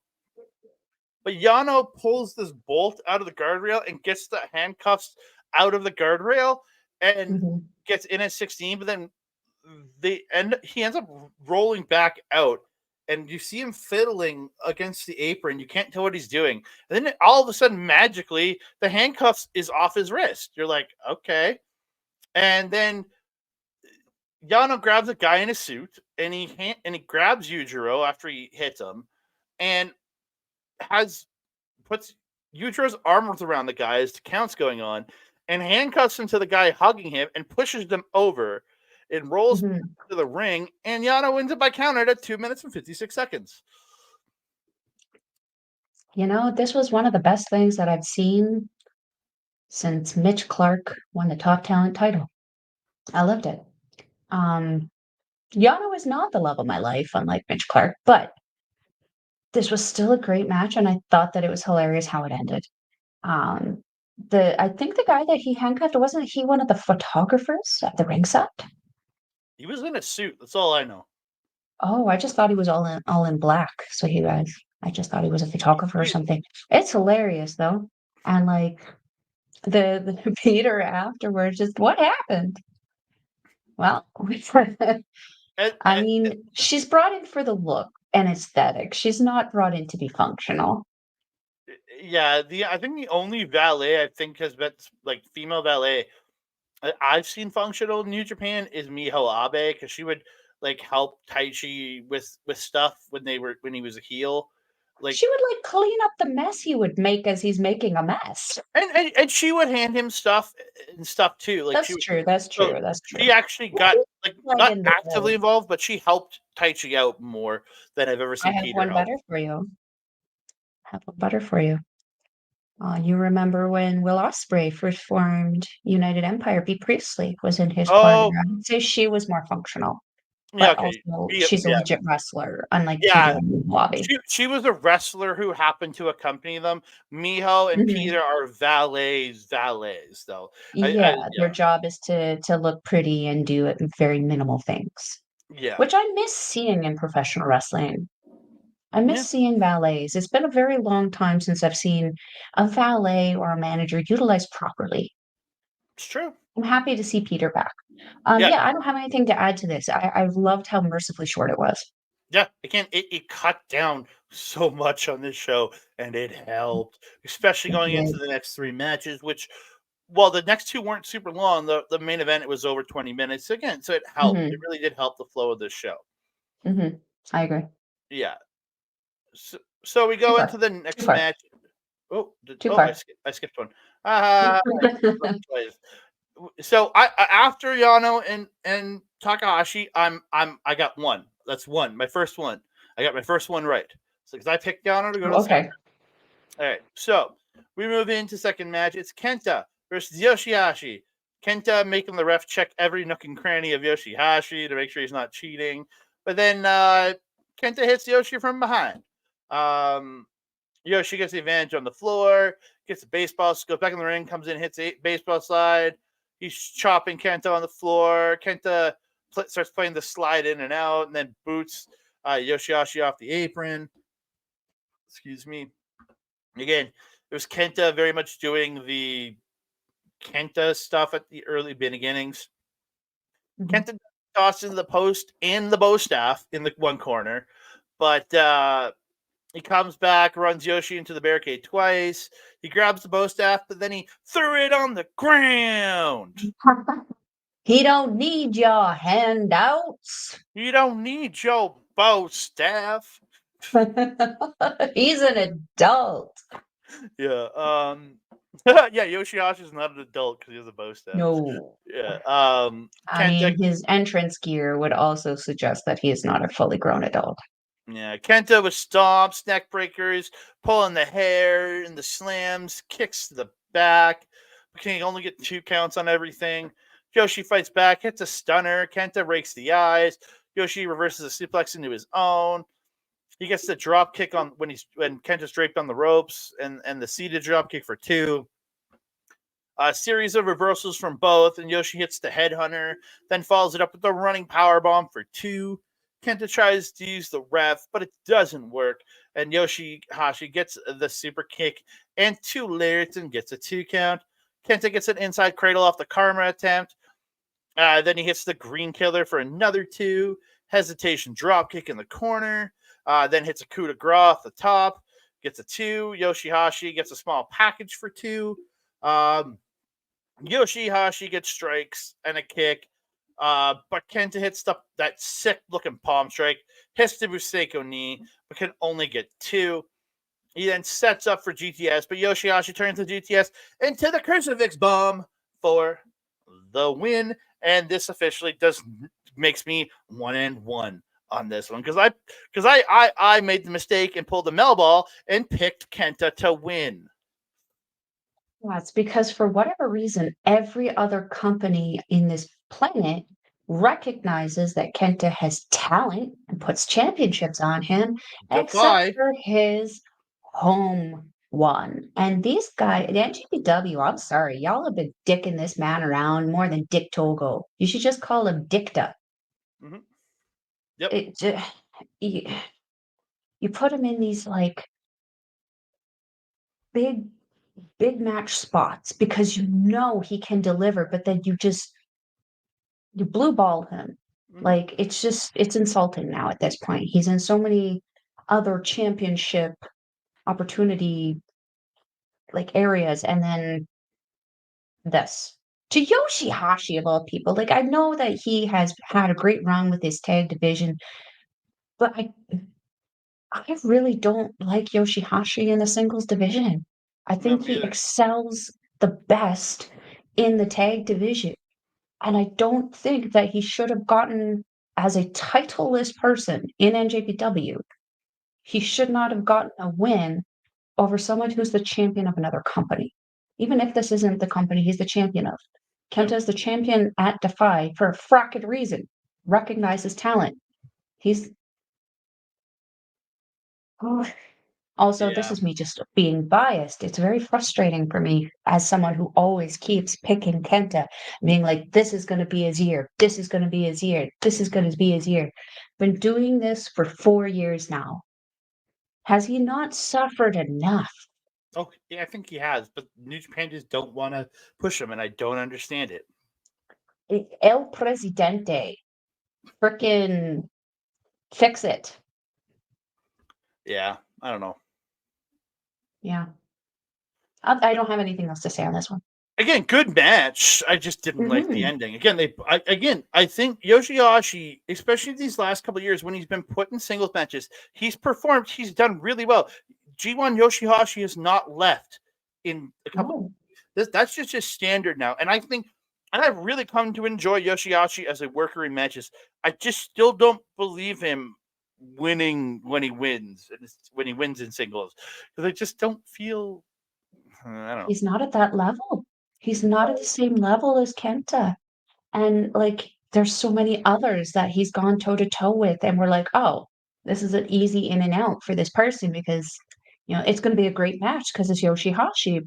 But Yano pulls this bolt out of the guardrail and gets the handcuffs out of the guardrail and gets in at 16. But then he ends up rolling back out and you see him fiddling against the apron. You can't tell what he's doing. And then all of a sudden, magically, the handcuffs is off his wrist. You're like, okay. And then Yano grabs a guy in a suit, and he grabs Yujiro after he hits him, and puts Yujiro's arms around the guy as the count's going on, and handcuffs him to the guy hugging him, and pushes them over, and rolls to the ring, and Yano wins it by counter at 2 minutes and 56 seconds. You know, this was one of the best things that I've seen since Mitch Clark won the Top Talent title. I loved it. Yano is not the love of my life, unlike Mitch Clark, but this was still a great match, and I thought that it was hilarious how it ended. I think the guy that he handcuffed, wasn't he one of the photographers at the ringside? He was in a suit. That's all I know. Oh, I just thought he was all in black. So I just thought he was a photographer or something. It's hilarious though, and like the Peter afterwards, just what happened? Well, I mean, she's brought in for the look and aesthetic. She's not brought in to be functional. Yeah, I think the only valet I think has been like female valet I've seen functional in New Japan is Miho Abe, because she would like help Taichi with stuff when he was a heel. Like she would like clean up the mess he would make as he's making a mess. And she would hand him stuff and stuff too. Like That's true. That's true. That's true. She actually got not actively involved, but she helped Taichi out more than I've ever seen. I have Peter one help. better for you. You remember when Will Ospreay first formed United Empire? B. Priestley was in his corner. I would say she was more functional, but also she's a legit wrestler, unlike Peter and Bobby. She was a wrestler who happened to accompany them. Miho and Peter are valets, though. Their job is to look pretty and do very minimal things. Yeah. Which I miss seeing in professional wrestling. I miss seeing valets. It's been a very long time since I've seen a valet or a manager utilized properly. It's true. I'm happy to see Peter back. I don't have anything to add to this. I've loved how mercifully short it was. Yeah, again, it cut down so much on this show, and it helped, especially going into the next 3 matches, which, while the next 2 weren't super long, the main event, it was over 20 minutes. Again, so it helped. It really did help the flow of this show. I agree. Yeah. So we go into the next match. I skipped one. So after Yano and Takahashi, I got one. That's one. My first one. I got my first one right. So because I picked Yano to go to the second. All right. So we move into second match. It's Kenta versus Yoshi Hashi. Kenta making the ref check every nook and cranny of Yoshi Hashi to make sure he's not cheating. But then Kenta hits Yoshi from behind. Yoshi gets the advantage on the floor, gets the baseball, goes back in the ring, comes in, hits a baseball slide. He's chopping Kenta on the floor. Kenta starts playing the slide in and out, and then boots Yoshi Hashi off the apron. Excuse me. Again, it was Kenta very much doing the Kenta stuff at the early beginnings. Kenta tossed into the post and the bow staff in the one corner, but he comes back, runs Yoshi into the barricade twice. He grabs the bow staff, but then he threw it on the ground. He don't need your handouts. You don't need your bow staff. He's an adult. Yeah. Yeah, Yoshihashi is not an adult because he has a bow staff. No. Yeah. I mean, his entrance gear would also suggest that he is not a fully grown adult. Yeah, Kenta with stomps, neck breakers, pulling the hair, and the slams, kicks to the back. Can he only get 2 counts on everything? Yoshi fights back, hits a stunner. Kenta rakes the eyes. Yoshi reverses a suplex into his own. He gets the drop kick on when Kenta's draped on the ropes, and the seated drop kick for 2. A series of reversals from both, and Yoshi hits the headhunter, then follows it up with a running powerbomb for 2. Kenta tries to use the ref, but it doesn't work, and Yoshi Hashi gets the super kick and 2 layers and gets a 2 count. Kenta gets an inside cradle off the karma attempt. Then he hits the green killer for another 2. Hesitation drop kick in the corner. then hits a coup de grace off the top, gets a 2. Yoshi Hashi gets a small package for 2. Yoshi Hashi gets strikes and a kick. But Kenta hits that sick-looking palm strike, hits the Buseko knee, but can only get 2. He then sets up for GTS, but Yoshi Hashi turns the GTS into the Crucifix Bomb for the win. And this officially makes me 1-1 on this one because I made the mistake and pulled the Mel ball and picked Kenta to win. Yeah, it's because for whatever reason, every other company in this planet recognizes that Kenta has talent and puts championships on him, except Goodbye. for his home one. And these guys, the NJPW, I'm sorry, y'all have been dicking this man around more than Dick Togo. You should just call him Dicta. Mm-hmm. Yep. You put him in these like big match spots because you know he can deliver, but then you blue ball him. Mm-hmm. Like it's insulting now at this point. He's in so many other championship opportunity like areas, and then this to Yoshi Hashi of all people. Like I know that he has had a great run with his tag division, but I really don't like Yoshi Hashi in the singles division. I No, think me he either. excels the best in the tag division. And I don't think that he should have gotten, as a titleless person in NJPW, he should not have gotten a win over someone who's the champion of another company. Even if this isn't the company he's the champion of. Kenta is the champion at Defy for a fracking reason. Recognize his talent. He's Also, this Yeah. is me just being biased. It's very frustrating for me as someone who always keeps picking Kenta, being like, this is going to be his year. This is going to be his year. This is going to be his year. Been doing this for 4 years now. Has he not suffered enough? Oh, yeah, I think he has, but New Japan just don't want to push him, and I don't understand it. El Presidente. Frickin' fix it. Yeah, I don't know. Yeah. I don't have anything else to say on this one. Again, good match. I just didn't like the ending. Again, I think Yoshihashi, especially these last couple of years when he's been put in singles matches, he's performed. He's done really well. G1 Yoshihashi has not left in a couple. That's just his standard now, and I think, and I've really come to enjoy Yoshihashi as a worker in matches. I just still don't believe him winning when he wins in singles because I just don't feel. I don't know. He's not at that level. He's not at the same level as Kenta. And like, there's so many others that he's gone toe to toe with, and we're like, oh, this is an easy in and out for this person because it's going to be a great match because it's Yoshi Hashi.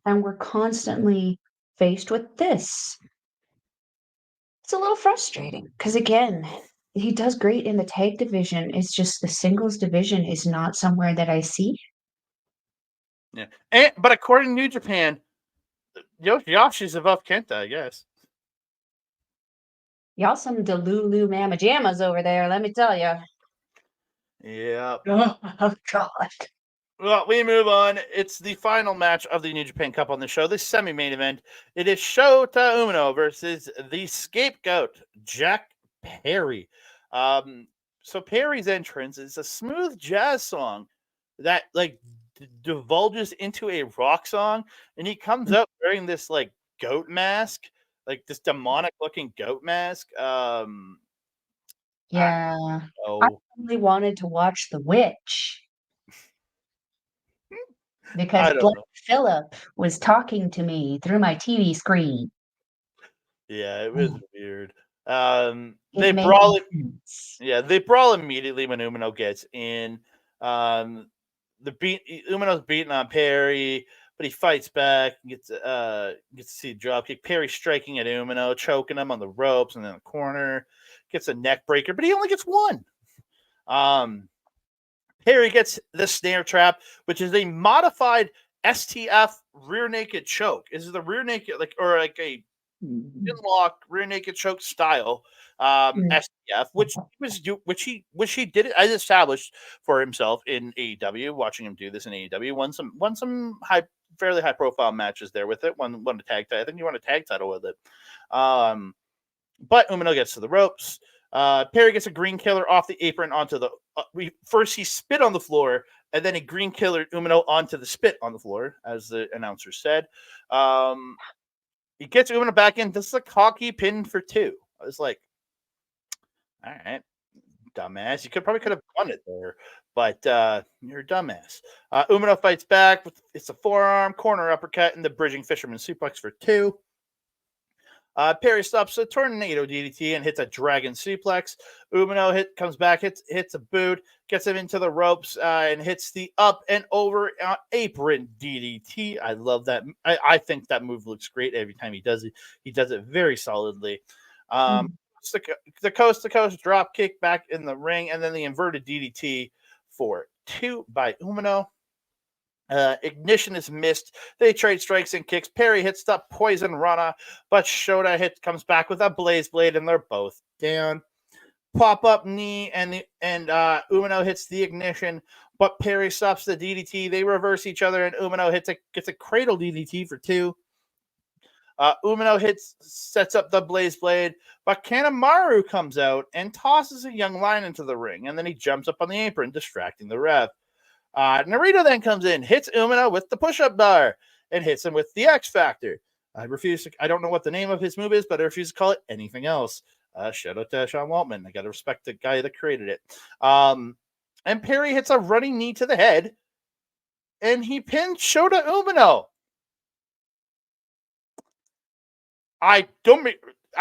And we're constantly faced with this. It's a little frustrating because again, he does great in the tag division. It's just the singles division is not somewhere that I see. Yeah, but according to New Japan, Yoshi's above Kenta, I guess. Y'all some Delulu Mama Jammas over there, let me tell you. Yeah. Oh, God. Well, we move on. It's the final match of the New Japan Cup on the show, this semi-main event. It is Shota Umino versus the Scapegoat, Jack Perry. So Perry's entrance is a smooth jazz song that divulges into a rock song, and he comes out wearing this goat mask, like this demonic looking goat mask. Yeah. I Oh, really wanted to watch The Witch because I don't Black know. Phillip was talking to me through my TV screen. Yeah, it was Mm. weird. It They made brawl. sense. Yeah, they brawl immediately when Umino gets in. Umino's beating on Perry, but he fights back and gets to see the drop kick. Perry striking at Umino, choking him on the ropes and then the corner, gets a neck breaker, but he only gets one. Perry gets the snare trap, which is a modified STF rear naked choke. Is it the rear naked or a lock, rear naked choke style, SPF, which he did it as established for himself in AEW. Watching him do this in AEW, won some fairly high profile matches there with it. Won a tag title. I think he won a tag title with it. But Umino gets to the ropes. Perry gets a green killer off the apron onto the. First he spit on the floor, and then he green killered Umino onto the spit on the floor, as the announcer said. He gets Umino back in. This is a cocky pin for 2. I was like, all right, dumbass. You could have won it there, but you're a dumbass. Umino fights back. It's a forearm, corner uppercut, and the bridging fisherman suplex for 2. Perry stops a tornado DDT and hits a dragon suplex. Umino comes back, hits a boot, gets him into the ropes, and hits the up and over apron DDT. I love that. I think that move looks great every time he does it. He does it very solidly. The coast to coast drop kick back in the ring, and then the inverted DDT for 2 by Umino. Ignition is missed. They trade strikes and kicks. Perry hits the poison Rana, but Shota comes back with a blaze blade, and they're both down. Pop up knee, and Umino hits the ignition, but Perry stops the DDT. They reverse each other, and Umino gets a cradle DDT for 2. Umino sets up the blaze blade, but Kanemaru comes out and tosses a young lion into the ring, and then he jumps up on the apron, distracting the ref. Narita then comes in, hits Umino with the push-up bar, and hits him with the X Factor. I don't know what the name of his move is, but I refuse to call it anything else. Shout out to Sean Waltman. I got to respect the guy that created it. And Perry hits a running knee to the head, and he pins Shota Umino. I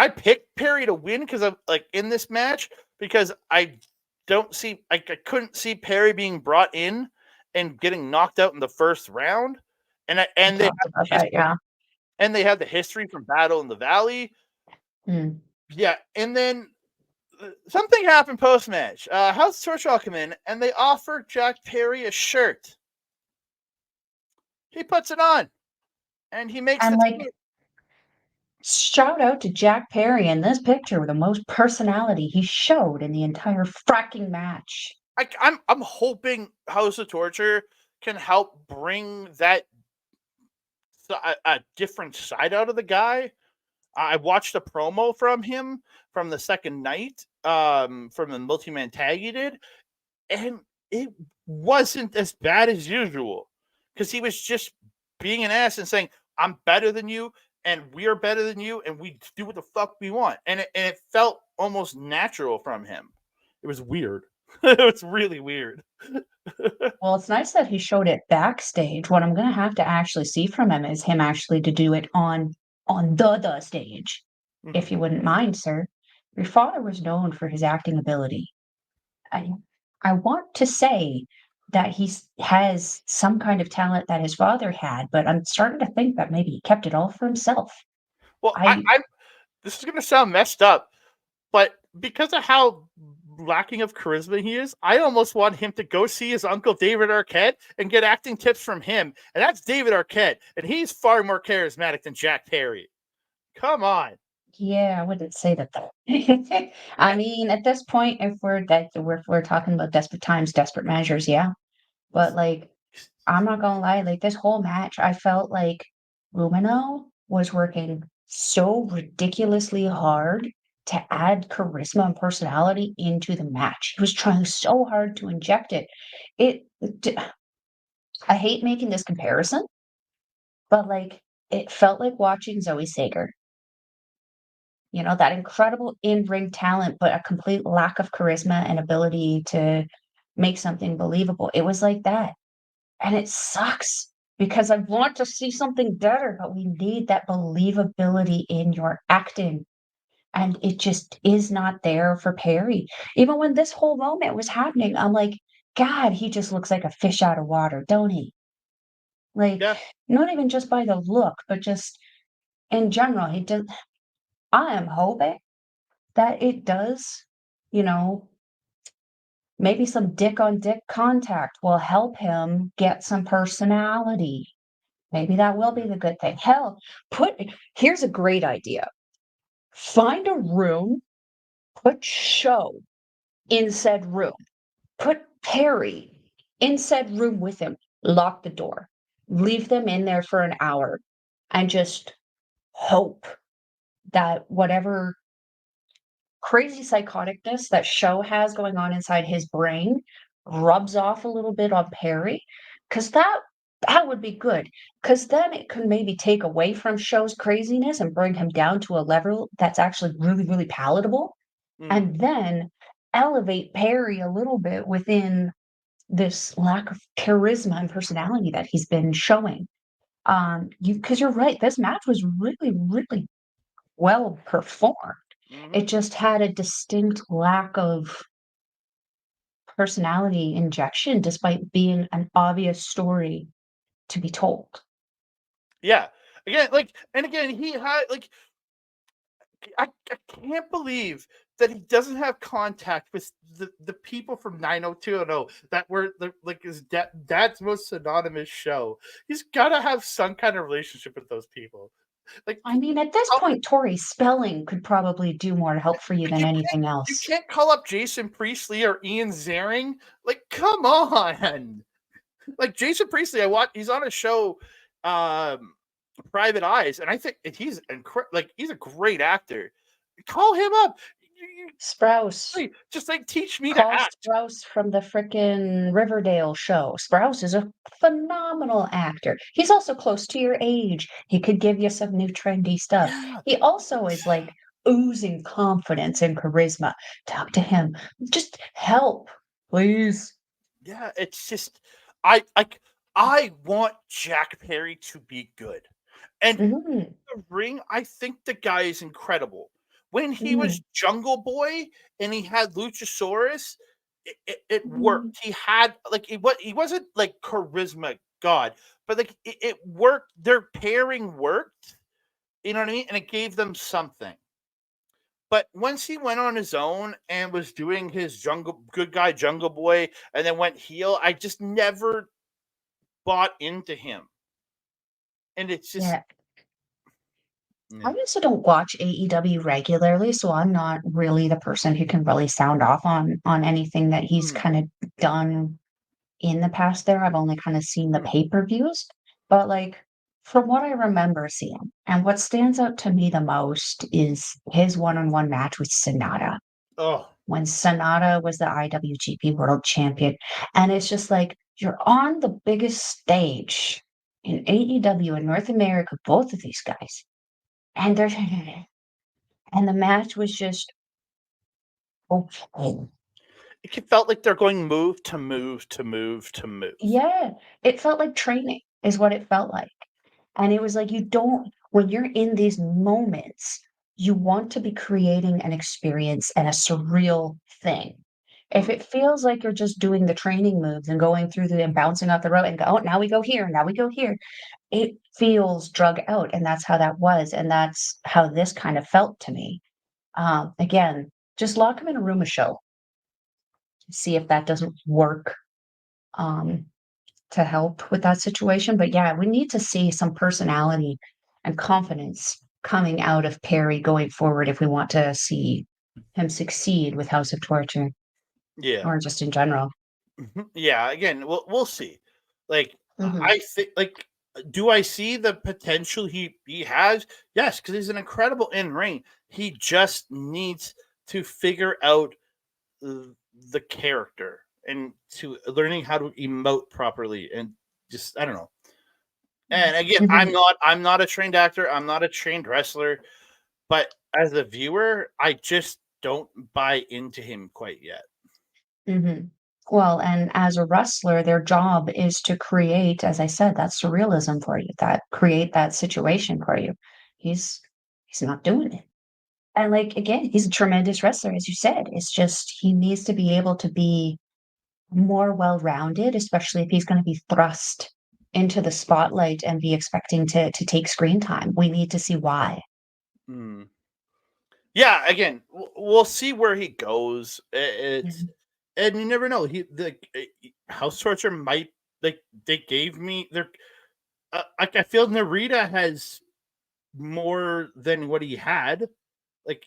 picked Perry to win because I'm like in this match because I couldn't see Perry being brought in and getting knocked out in the first round, and they had the history from Battle in the Valley. Yeah, and then something happened post match. House Torchall come in and they offer Jack Perry a shirt. He puts it on, and he makes shout out to Jack Perry in this picture with the most personality he showed in the entire fracking match. I'm hoping House of Torture can help bring that a different side out of the guy. I watched a promo from him from the second night, from the multi-man tag he did, and it wasn't as bad as usual because he was just being an ass and saying, "I'm better than you, and we're better than you, and we do what the fuck we want," and it felt almost natural from him. It was weird. It was really weird. Well, it's nice that he showed it backstage. What I'm gonna have to actually see from him is him actually to do it on the stage, if you wouldn't mind, sir. Your father was known for his acting ability. I want to say that he has some kind of talent that his father had, but I'm starting to think that maybe he kept it all for himself. Well, this is gonna sound messed up, but because of how lacking of charisma he is, I almost want him to go see his uncle David Arquette and get acting tips from him. And that's David Arquette, and he's far more charismatic than Jack Perry. Come on. Yeah, I wouldn't say that though. I mean, at this point, if we're talking about desperate times, desperate measures, yeah. But like, I'm not gonna lie, like this whole match, I felt like Umino was working so ridiculously hard to add charisma and personality into the match. He was trying so hard to inject it. I hate making this comparison, but like it felt like watching Zoe Sager. You know, that incredible in-ring talent, but a complete lack of charisma and ability to make something believable. It was like that. And it sucks because I want to see something better, but we need that believability in your acting. And it just is not there for Perry. Even when this whole moment was happening, I'm like, God, he just looks like a fish out of water, don't he? Like, not even just by the look, but just in general, he does. I am hoping that it does, you know, maybe some dick on dick contact will help him get some personality. Maybe that will be the good thing. Hell, here's a great idea. Find a room, put SHO in said room, put Perry in said room with him, lock the door, leave them in there for an hour, and just hope that whatever crazy psychoticness that SHO has going on inside his brain rubs off a little bit on Perry, because that would be good. Because then it could maybe take away from SHO's craziness and bring him down to a level that's actually really, really palatable, Mm. and then elevate Perry a little bit within this lack of charisma and personality that he's been showing. Because you're right, this match was really, really well performed. Mhm. It just had a distinct lack of personality injection despite being an obvious story to be told. Yeah. Again, like, and again, he had like I can't believe that he doesn't have contact with the people from 90210 that were like his dad's most synonymous show. He's got to have some kind of relationship with those people. Like, I mean, at this how- point, Tori spelling could probably do more to help for you like than anything you else. can't call up Jason Priestley or Ian Ziering. Like, come on. Like Jason Priestley, I watch. He's on a show, um, Private Eyes, and I think like he's a great actor. Call him up. Sprouse. Just like teach me to Call act. Sprouse from the frickin' Riverdale show. Sprouse is a phenomenal actor. He's also close to your age. He could give you some new trendy stuff. Yeah, He also is like oozing confidence and charisma. Talk to him. Just help, please. yeah. It's just I want Jack Perry to be good, and Mhm, the ring. I think the guy is incredible. When he was mhm, Jungle Boy and he had Luchasaurus, it mhm. worked. He had like he wasn't like charisma god, but like it worked. Their pairing worked. You know what I mean? And it gave them something. But once he went on his own and was doing his jungle good guy Jungle Boy and then went heel, I just never bought into him. And it's just Yeah. I yeah. also don't watch AEW regularly, so I'm not really the person who can really sound off on anything that he's Mm, kind of done in the past there. I've only kind of seen the mm. pay-per-views, but like from what I remember seeing, and what stands out to me the most is his one-on-one match with Sonata. Oh, When Sonata was the IWGP World Champion, and it's just like you're on the biggest stage in AEW in North America, both of these guys, and they're and the match was just okay. it felt like they're going move to move to move to move. Yeah, it felt like training is what it felt like. And it was like you don't when you're in these moments, you want to be creating an experience and a surreal thing. If Mm, it feels like you're just doing the training moves and going through the and bouncing off the rope and go, oh, now we go here, now we go here, it feels drug out. And that's how that was. And that's how this kind of felt to me. Again, just lock him in a room of show, see if that doesn't work. Um, to help with that situation. But yeah, we need to see some personality and confidence coming out of Perry going forward if we want to see him succeed with House of Torture yeah. or just in general. Yeah, again, we'll see. Like Hmm. I think do I see the potential he has? Yes, because he's an incredible in ring. He just needs to figure out the character and to learning how to emote properly and just I don't know. And again, Hmm. I'm not a trained actor. I'm not a trained wrestler, but as a viewer, I just don't buy into him quite yet. Hmm. Well, and as a wrestler, their job is to create, as I said, that surrealism for you, that create that situation for you. He's he's not doing it. And like again, he's a tremendous wrestler, as you said. It's just he needs to be able to be more well-rounded, especially if he's gonna be thrust into the spotlight and be expecting to take screen time. We need to see why. Hmm. Yeah, again, we'll see where he goes. It's Mhm. and you never know. House torture might like they gave me their. I feel Narita has more than what he had, like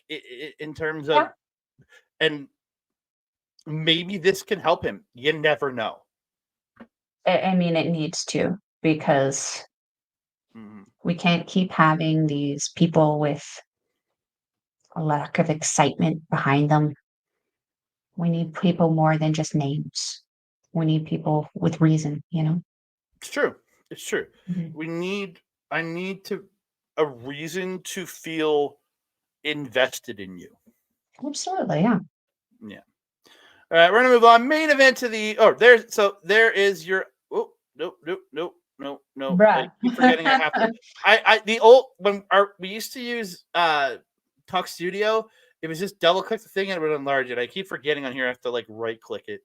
in terms of, and maybe this can help him. You never know. I mean, it needs to, because we can't keep having these people with a lack of excitement behind them. We need people more than just names. We need people with reason, you know? It's true. It's true. Mhm. I need a reason to feel invested in you. Absolutely, yeah. Yeah. All right, we're gonna move on. Main event to the there is your no. I Bruh. keep forgetting I have to. I the old when we used to use Talk Studio, it was just double click the thing and it would enlarge it. I keep forgetting on here I have to like right click it.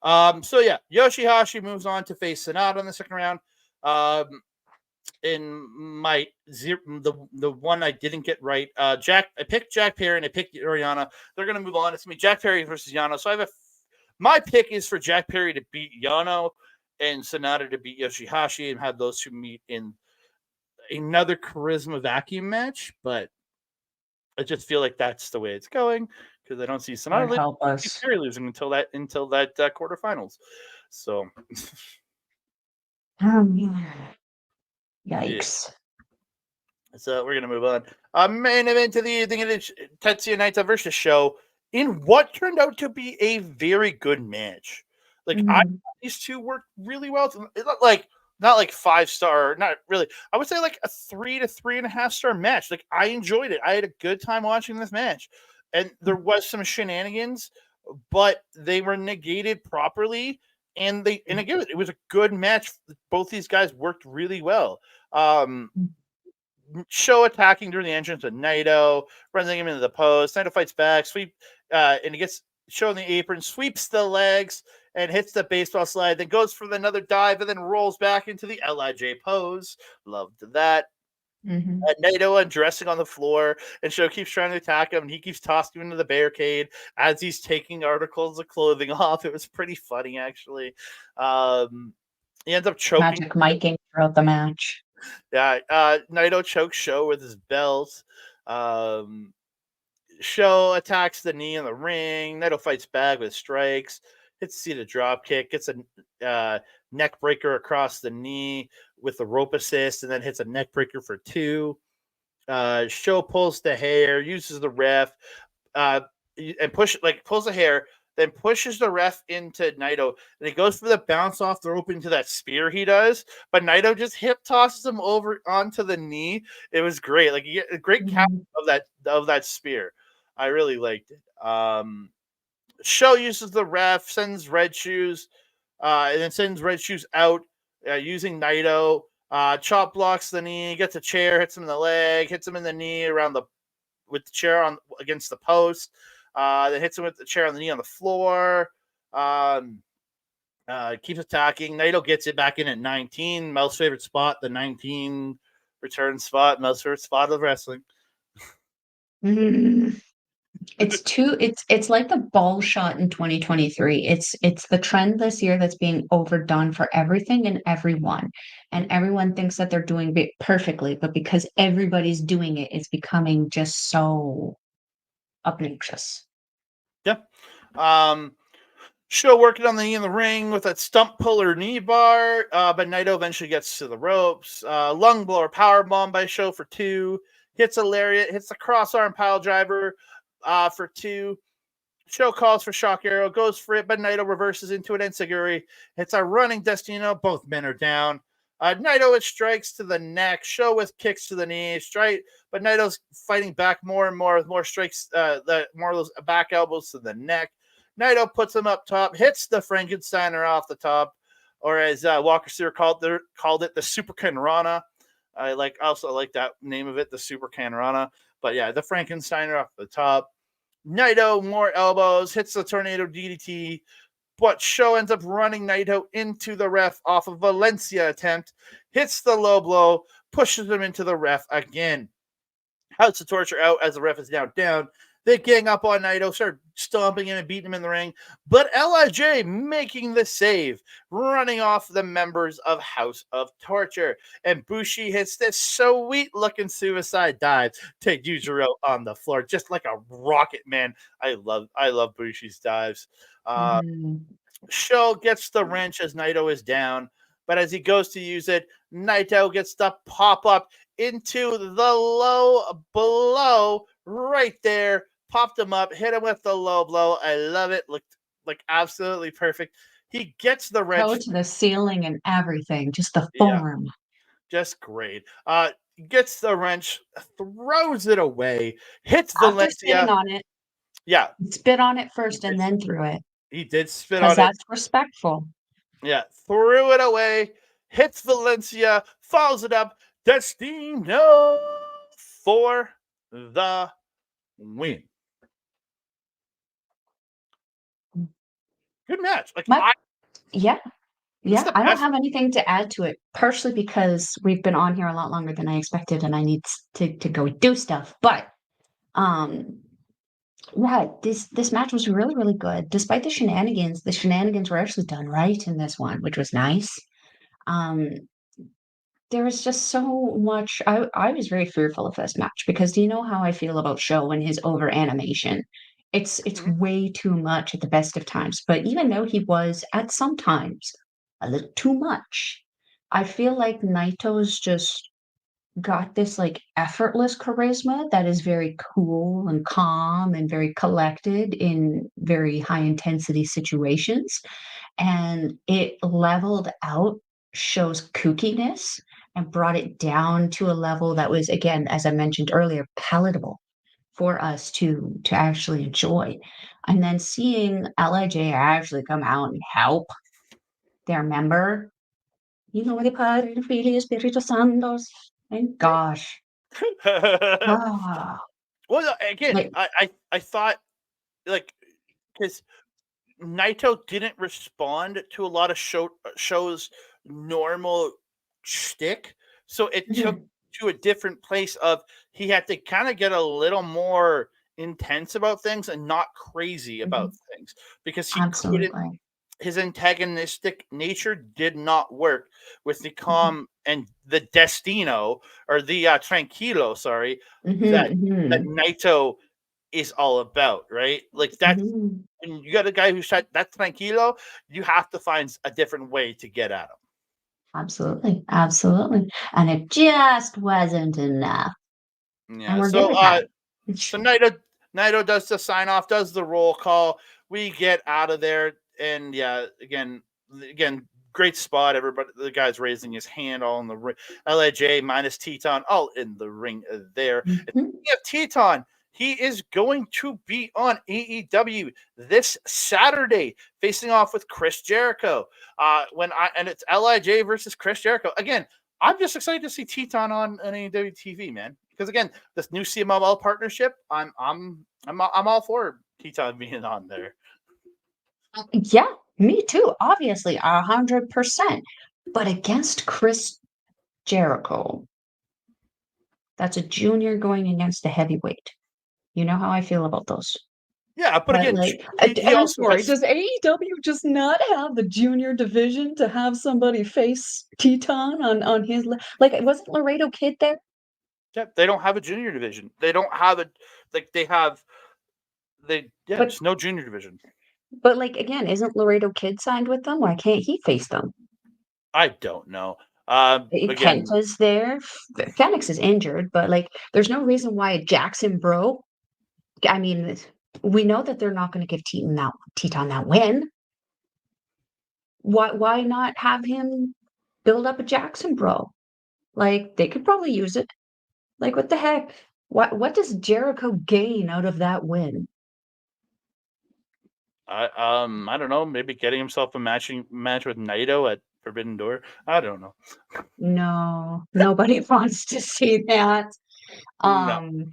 So yeah, Yoshi Hashi moves on to face Sanada in the second round. In my the one I didn't get right, I picked Jack Perry and I picked Oriana. They're gonna move on. It's gonna be Jack Perry versus Yano. So I have my pick is for Jack Perry to beat Yano and Sanada to beat Yoshi Hashi and have those two meet in another charisma vacuum match. But I just feel like that's the way it's going because I don't see Sanada God losing, help I don't see us. Perry losing until that quarterfinals. So yeah. Yikes. So we're gonna move on. Main event to the evening, Tetsuya Naito versus SHO in what turned out to be a very good match. Like I Mhm. thought these two worked really well. It looked like not like 5-star, not really. I would say like a 3 to 3.5-star match. Like I enjoyed it. I had a good time watching this match, and there was some shenanigans, but they were negated properly. And again, it was a good match. Both these guys worked really well. SHO attacking during the entrance with Naito, running him into the post. Naito fights back, and he gets SHO in the apron, sweeps the legs, and hits the baseball slide, then goes for another dive, and then rolls back into the LIJ pose. Loved that. Mhm. Naito undressing on the floor, and SHO keeps trying to attack him, and he keeps tossing him into the barricade as he's taking articles of clothing off. It was pretty funny, actually. He ends up choking. Magic miking throughout the match. Yeah, Naito chokes SHO with his belt. Um, SHO attacks the knee in the ring. Naito fights back with strikes. Hits the drop kick. Gets a neck breaker across the knee with the rope assist, and then hits a neck breaker for 2. SHO pulls the hair, uses the ref, uh, and pulls the hair, then pushes the ref into Naito, and he goes for the bounce off the rope into that spear he does, but Naito just hip tosses him over onto the knee. It was great, like you get a great count Mhm. of that spear. I really liked it. SHO uses the ref, sends Red Shoes, and then sends Red Shoes out using Naito. Chop blocks the knee, gets a chair, hits him in the leg, hits him in the knee with the chair on against the post. Then hits him with the chair on the knee on the floor. Um, keeps attacking. Naito gets it back in at 19. Mel's favorite spot, the 19 return spot. Mel's favorite spot of wrestling. Mm. It's like the ball shot in 2023. It's the trend this year that's being overdone for everything and everyone. And everyone thinks that they're doing it perfectly, but because everybody's doing it, it's becoming just so obnoxious. Yeah. Um, SHO working on the knee in the ring with that stump puller knee bar, but Naito eventually gets to the ropes. Lung blower power bomb by SHO for 2. Hits a lariat, hits the cross arm pile driver for 2. SHO calls for shock arrow, goes for it, but Naito reverses into an enziguri. It's a running Destino. Both men are down. Naito with strikes to the neck. SHO with kicks to the knee. Strike, but Naito's fighting back more and more with more strikes, more of those back elbows to the neck. Naito puts him up top, hits the Frankensteiner off the top, or as Walker Sear called it, the Super Canrana. I also like that name of it, the Super Canrana. But yeah, the Frankensteiner off the top. Naito, more elbows, hits the tornado DDT, but SHO ends up running Naito into the ref off of Valencia attempt, hits the low blow, pushes him into the ref again. House of Torture out as the ref is now down. They gang up on Naito, start stomping him and beating him in the ring. But LIJ making the save, running off the members of House of Torture. And Bushi hits this sweet-looking suicide dive to Yujiro on the floor, just like a rocket, man. I love Bushi's dives. SHO gets the wrench as Naito is down, but as he goes to use it, Naito gets the pop up into the low blow right there. Popped him up, hit him with the low blow. I love it. Looked like absolutely perfect. He gets the wrench. Go to the ceiling and everything, just the Yeah, form. just great. Gets the wrench, throws it away, hits After Valencia. spitting on it. Yeah. Spit on it first and then threw it. He did spit Because on it. that's respectful. Yeah, threw it away, hits Valencia, follows it up, Destino for the win. Good match. Yeah. I don't best. have anything to add to it, partially because we've been on here a lot longer than I expected and I need to go do stuff. But yeah, this match was really, really good. Despite the shenanigans were actually done right in this one, which was nice. There was just so much. I was very fearful of this match because do you know how I feel about SHO and his over animation? It's way too much at the best of times. But even though he was at some times a little too much, I feel like Naito's just got this like effortless charisma that is very cool and calm and very collected in very high intensity situations. And it leveled out SHO's kookiness and brought it down to a level that was, again, as I mentioned earlier, palatable for us to actually enjoy. And then seeing LIJ actually come out and help their member, the Padre, Filio, Espiritu Santos. Thank gosh. Ah, Well, again, like, I thought, like, because Naito didn't respond to a lot of SHO's normal shtick, so it took to a different place of he had to kind of get a little more intense about things and not crazy about things because he couldn't. absolutely. His antagonistic nature did not work with the calm and the Destino or the Tranquilo, sorry, that Naito is all about, right? Like that's when you got a guy who shot that Tranquilo, you have to find a different way to get at him. Absolutely, absolutely. And it just wasn't enough. And Yeah. we're So good at that. so Naito does the sign off, does the roll call. We get out of there, and yeah, again, great spot. Everybody, the guy's raising his hand all in the ring. LAJ minus Teton all in the ring there. Speaking of Teton, he is going to be on AEW this Saturday, facing off with Chris Jericho. And it's LIJ versus Chris Jericho again. I'm just excited to see Teton on AEW TV, man. Because again, this new CMLL partnership, I'm all for Teton being on there. Yeah, me too. Obviously, 100%. But against Chris Jericho, that's a junior going against a heavyweight. You know how I feel about those. Yeah, but again, and he I'm also sorry, has, does AEW just not have the junior division to have somebody face Teton on his like? Wasn't Laredo Kid there? yeah, they don't have a junior division. They don't have a But there's no junior division. But, like, again, isn't Laredo Kid signed with them? Why can't he face them? I don't know. Again, Kenta's there. Fenix is injured, but, like, there's no reason why Jackson Bro I mean, we know that they're not gonna give Teton that win. Why not have him build up a Jackson Bro? Like, they could probably use it. Like, what the heck? What does Jericho gain out of that win? I don't know. Maybe getting himself a match with Naito at Forbidden Door. I don't know. No, nobody wants to see that. No.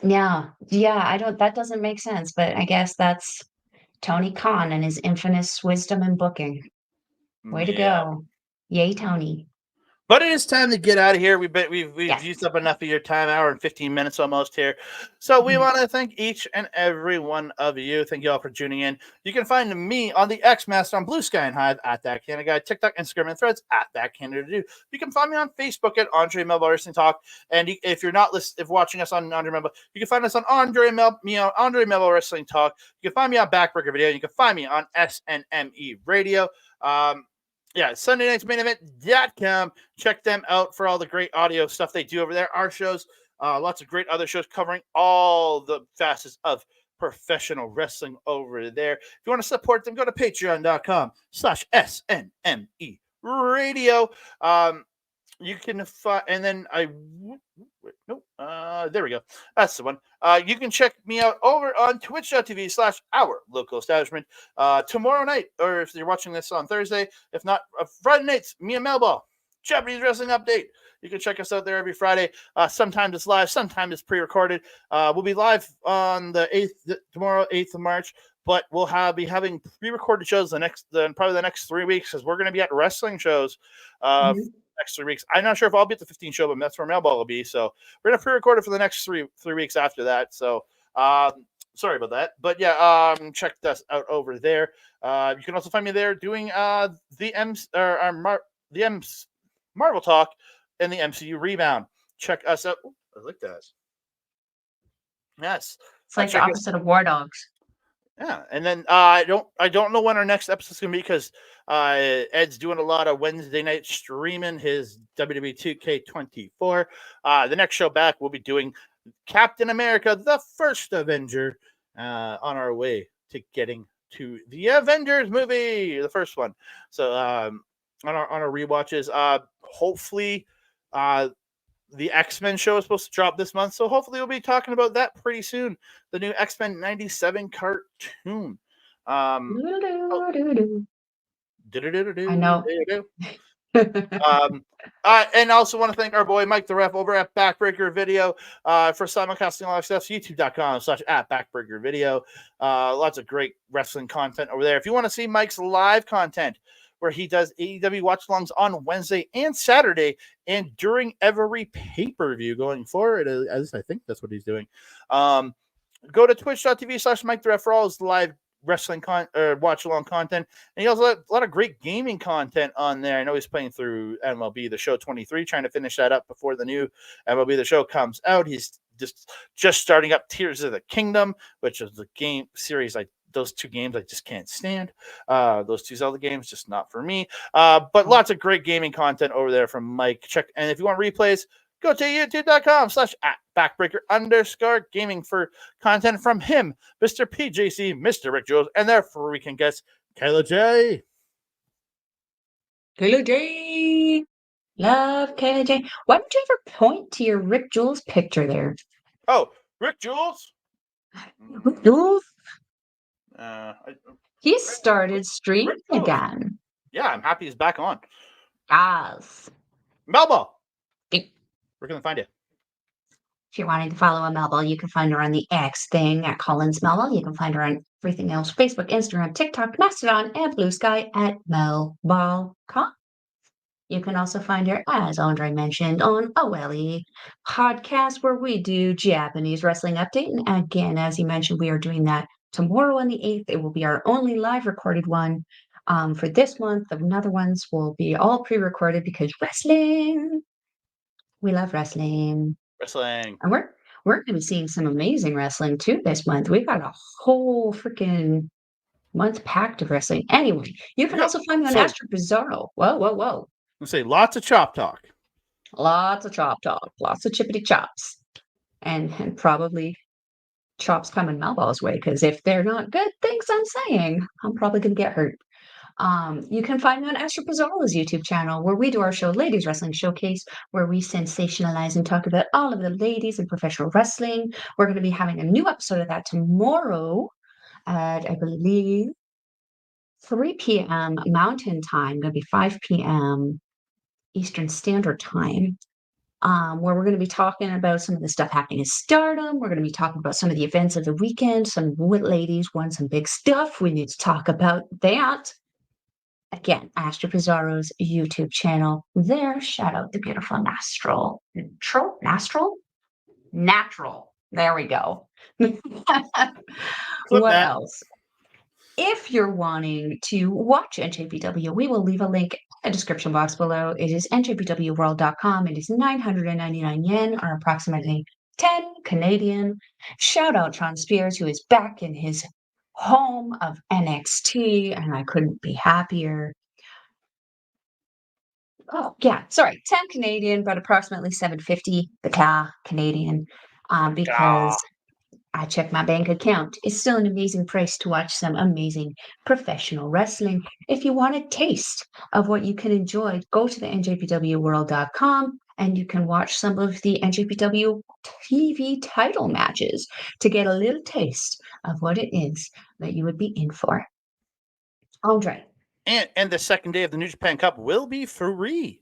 Yeah, I don't that doesn't make sense, but I guess that's Tony Khan and his infinite wisdom and booking. Way to Yeah. go. Yay, Tony. But it is time to get out of here. We've Yes. used up enough of your time, hour and 15 minutes almost here. So we Mhm. want to thank each and every one of you. Thank you all for tuning in. You can find me on the X Master on Blue Sky and Hive at That Canada Guy, TikTok, Instagram, and Threads at That Canada Dude. You can find me on Facebook at Andre Melba Wrestling Talk. And if you're not if watching us on Andre Melba, you can find us on Andre Melba Wrestling Talk. You can find me on Backbreaker Video. You can find me on SNME Radio. Yeah, Sunday Night's Main Event.com. Check them out for all the great audio stuff they do over there. Our shows, lots of great other shows covering all the facets of professional wrestling over there. If you want to support them, go to patreon.com/SNME radio. You can find, and then there we go. That's the one. You can check me out over on twitch.tv/our local establishment tomorrow night, or if you're watching this on Thursday, if not Friday nights, me and Melba, Japanese Wrestling Update. You can check us out there every Friday. Sometimes it's live, sometimes it's pre-recorded. We'll be live on the 8th, tomorrow, 8th of March, but we'll be having pre-recorded shows probably the next 3 weeks, because we're going to be at wrestling shows next 3 weeks. I'm not sure if I'll be at the 15 show, but that's where Melba will be. So we're gonna pre-record it for the next three weeks after that. So sorry about that, but yeah, check us out over there. You can also find me there doing the Marvel Talk and the MCU Rebound. Check us out. Ooh, I like that. Yes, It's like the opposite of War Dogs. Yeah, and then I don't know when our next episode's gonna be, because Ed's doing a lot of Wednesday night streaming his WWE 2K24. The next show back, we'll be doing Captain America: The First Avenger, on our way to getting to the Avengers movie, the first one. So on our rewatches, hopefully, the X-Men show is supposed to drop this month, so hopefully we'll be talking about that pretty soon. The new X-Men 97 cartoon. I know. And also want to thank our boy Mike the Ref over at Backbreaker Video for simulcasting live stuff. YouTube.com/@Backbreaker Video. Lots of great wrestling content over there. If you want to see Mike's live content, where he does AEW watch-alongs on Wednesday and Saturday, and during every pay-per-view going forward, at least I think that's what he's doing. Go to twitch.tv/MikeTheRef for all his live wrestling watch-along content. And he also has a lot of great gaming content on there. I know he's playing through MLB The Show 23, trying to finish that up before the new MLB The Show comes out. He's just starting up Tears of the Kingdom, which is the game series those two games I just can't stand. Those two Zelda games, just not for me. But lots of great gaming content over there from Mike. And if you want replays, go to youtube.com/@backbreaker_gaming for content from him, Mr. PJC, Mr. Rick Jules, and their freaking guest, Kayla J. Kayla J. Love Kayla J. Why don't you ever point to your Rick Jules picture there? Oh, Rick Jules? Rick Jules? He Rick started streaming again. Yeah, I'm happy he's back on. Yes. Melba! Where can I find you? If you're wanting to follow Melba, you can find her on the X thing at Collins Melba. You can find her on everything else: Facebook, Instagram, TikTok, Mastodon, and Blue Sky at Melba.com. You can also find her, as Andre mentioned, on OLE podcast, where we do Japanese wrestling update. And again, as he mentioned, we are doing that tomorrow on the 8th. It will be our only live recorded one for this month. The other ones will be all pre-recorded, because wrestling. We love wrestling. Wrestling. And we're going to be seeing some amazing wrestling too this month. We've got a whole freaking month packed of wrestling. Anyway, you can also find me on Astro Bizarro. Whoa. Let's say lots of chop talk. Lots of chop talk. Lots of chippity chops. And probably chops coming Melba's way, because if they're not good things I'm saying, I'm probably going to get hurt. You can find me on Astro Pizarro's YouTube channel, where we do our show, Ladies Wrestling Showcase, where we sensationalize and talk about all of the ladies in professional wrestling. We're going to be having a new episode of that tomorrow at, I believe, 3 p.m. Mountain Time. Going to be 5 p.m. Eastern Standard Time. Where we're going to be talking about some of the stuff happening in Stardom. We're going to be talking about some of the events of the weekend. Some ladies won some big stuff. We need to talk about that. again, Astro Pizarro's YouTube channel. There, shout out the beautiful Natural. There we go. What that. else? If you're wanting to watch NJPW, we will leave a link in the description box below. It is njpwworld.com. It is 999 yen, or approximately 10 Canadian. Shout out Sean Spears, who is back in his home of NXT, and I couldn't be happier. Oh, yeah, sorry, 10 Canadian, but approximately 750 Canadian, because I checked my bank account. It's still an amazing price to watch some amazing professional wrestling. If you want a taste of what you can enjoy, go to the njpwworld.com and you can watch some of the NJPW TV title matches to get a little taste of what it is that you would be in for. Andre. And the second day of the New Japan Cup will be free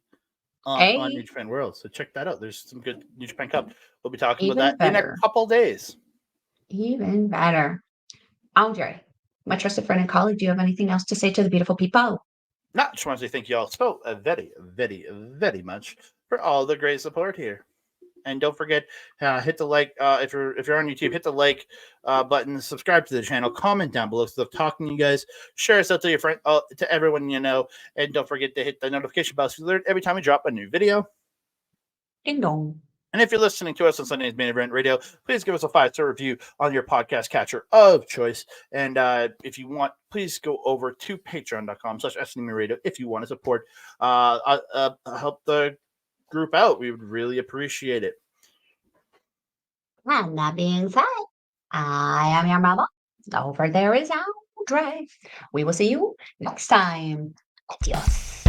on New Japan World. So check that out. There's some good New Japan Cup. We'll be talking about that in a couple days. Even better. Andre, my trusted friend and colleague, do you have anything else to say to the beautiful people? No, just want to say thank you all so very, very, very much for all the great support here. And don't forget, hit the like if you're on YouTube. Hit the like button. Subscribe to the channel. Comment down below. Stuff talking to you guys. Share us out to your friend, to everyone you know. And don't forget to hit the notification bell so you're alerted every time we drop a new video. Ding dong. And if you're listening to us on Sunday's Main Event Radio, please give us a 5-star review on your podcast catcher of choice. And if you want, please go over to patreon.com/SNMRadio if you want to support help the group out. We would really appreciate it. And that being said, I am your mama. Over there is Andre. We will see you next time. Adios.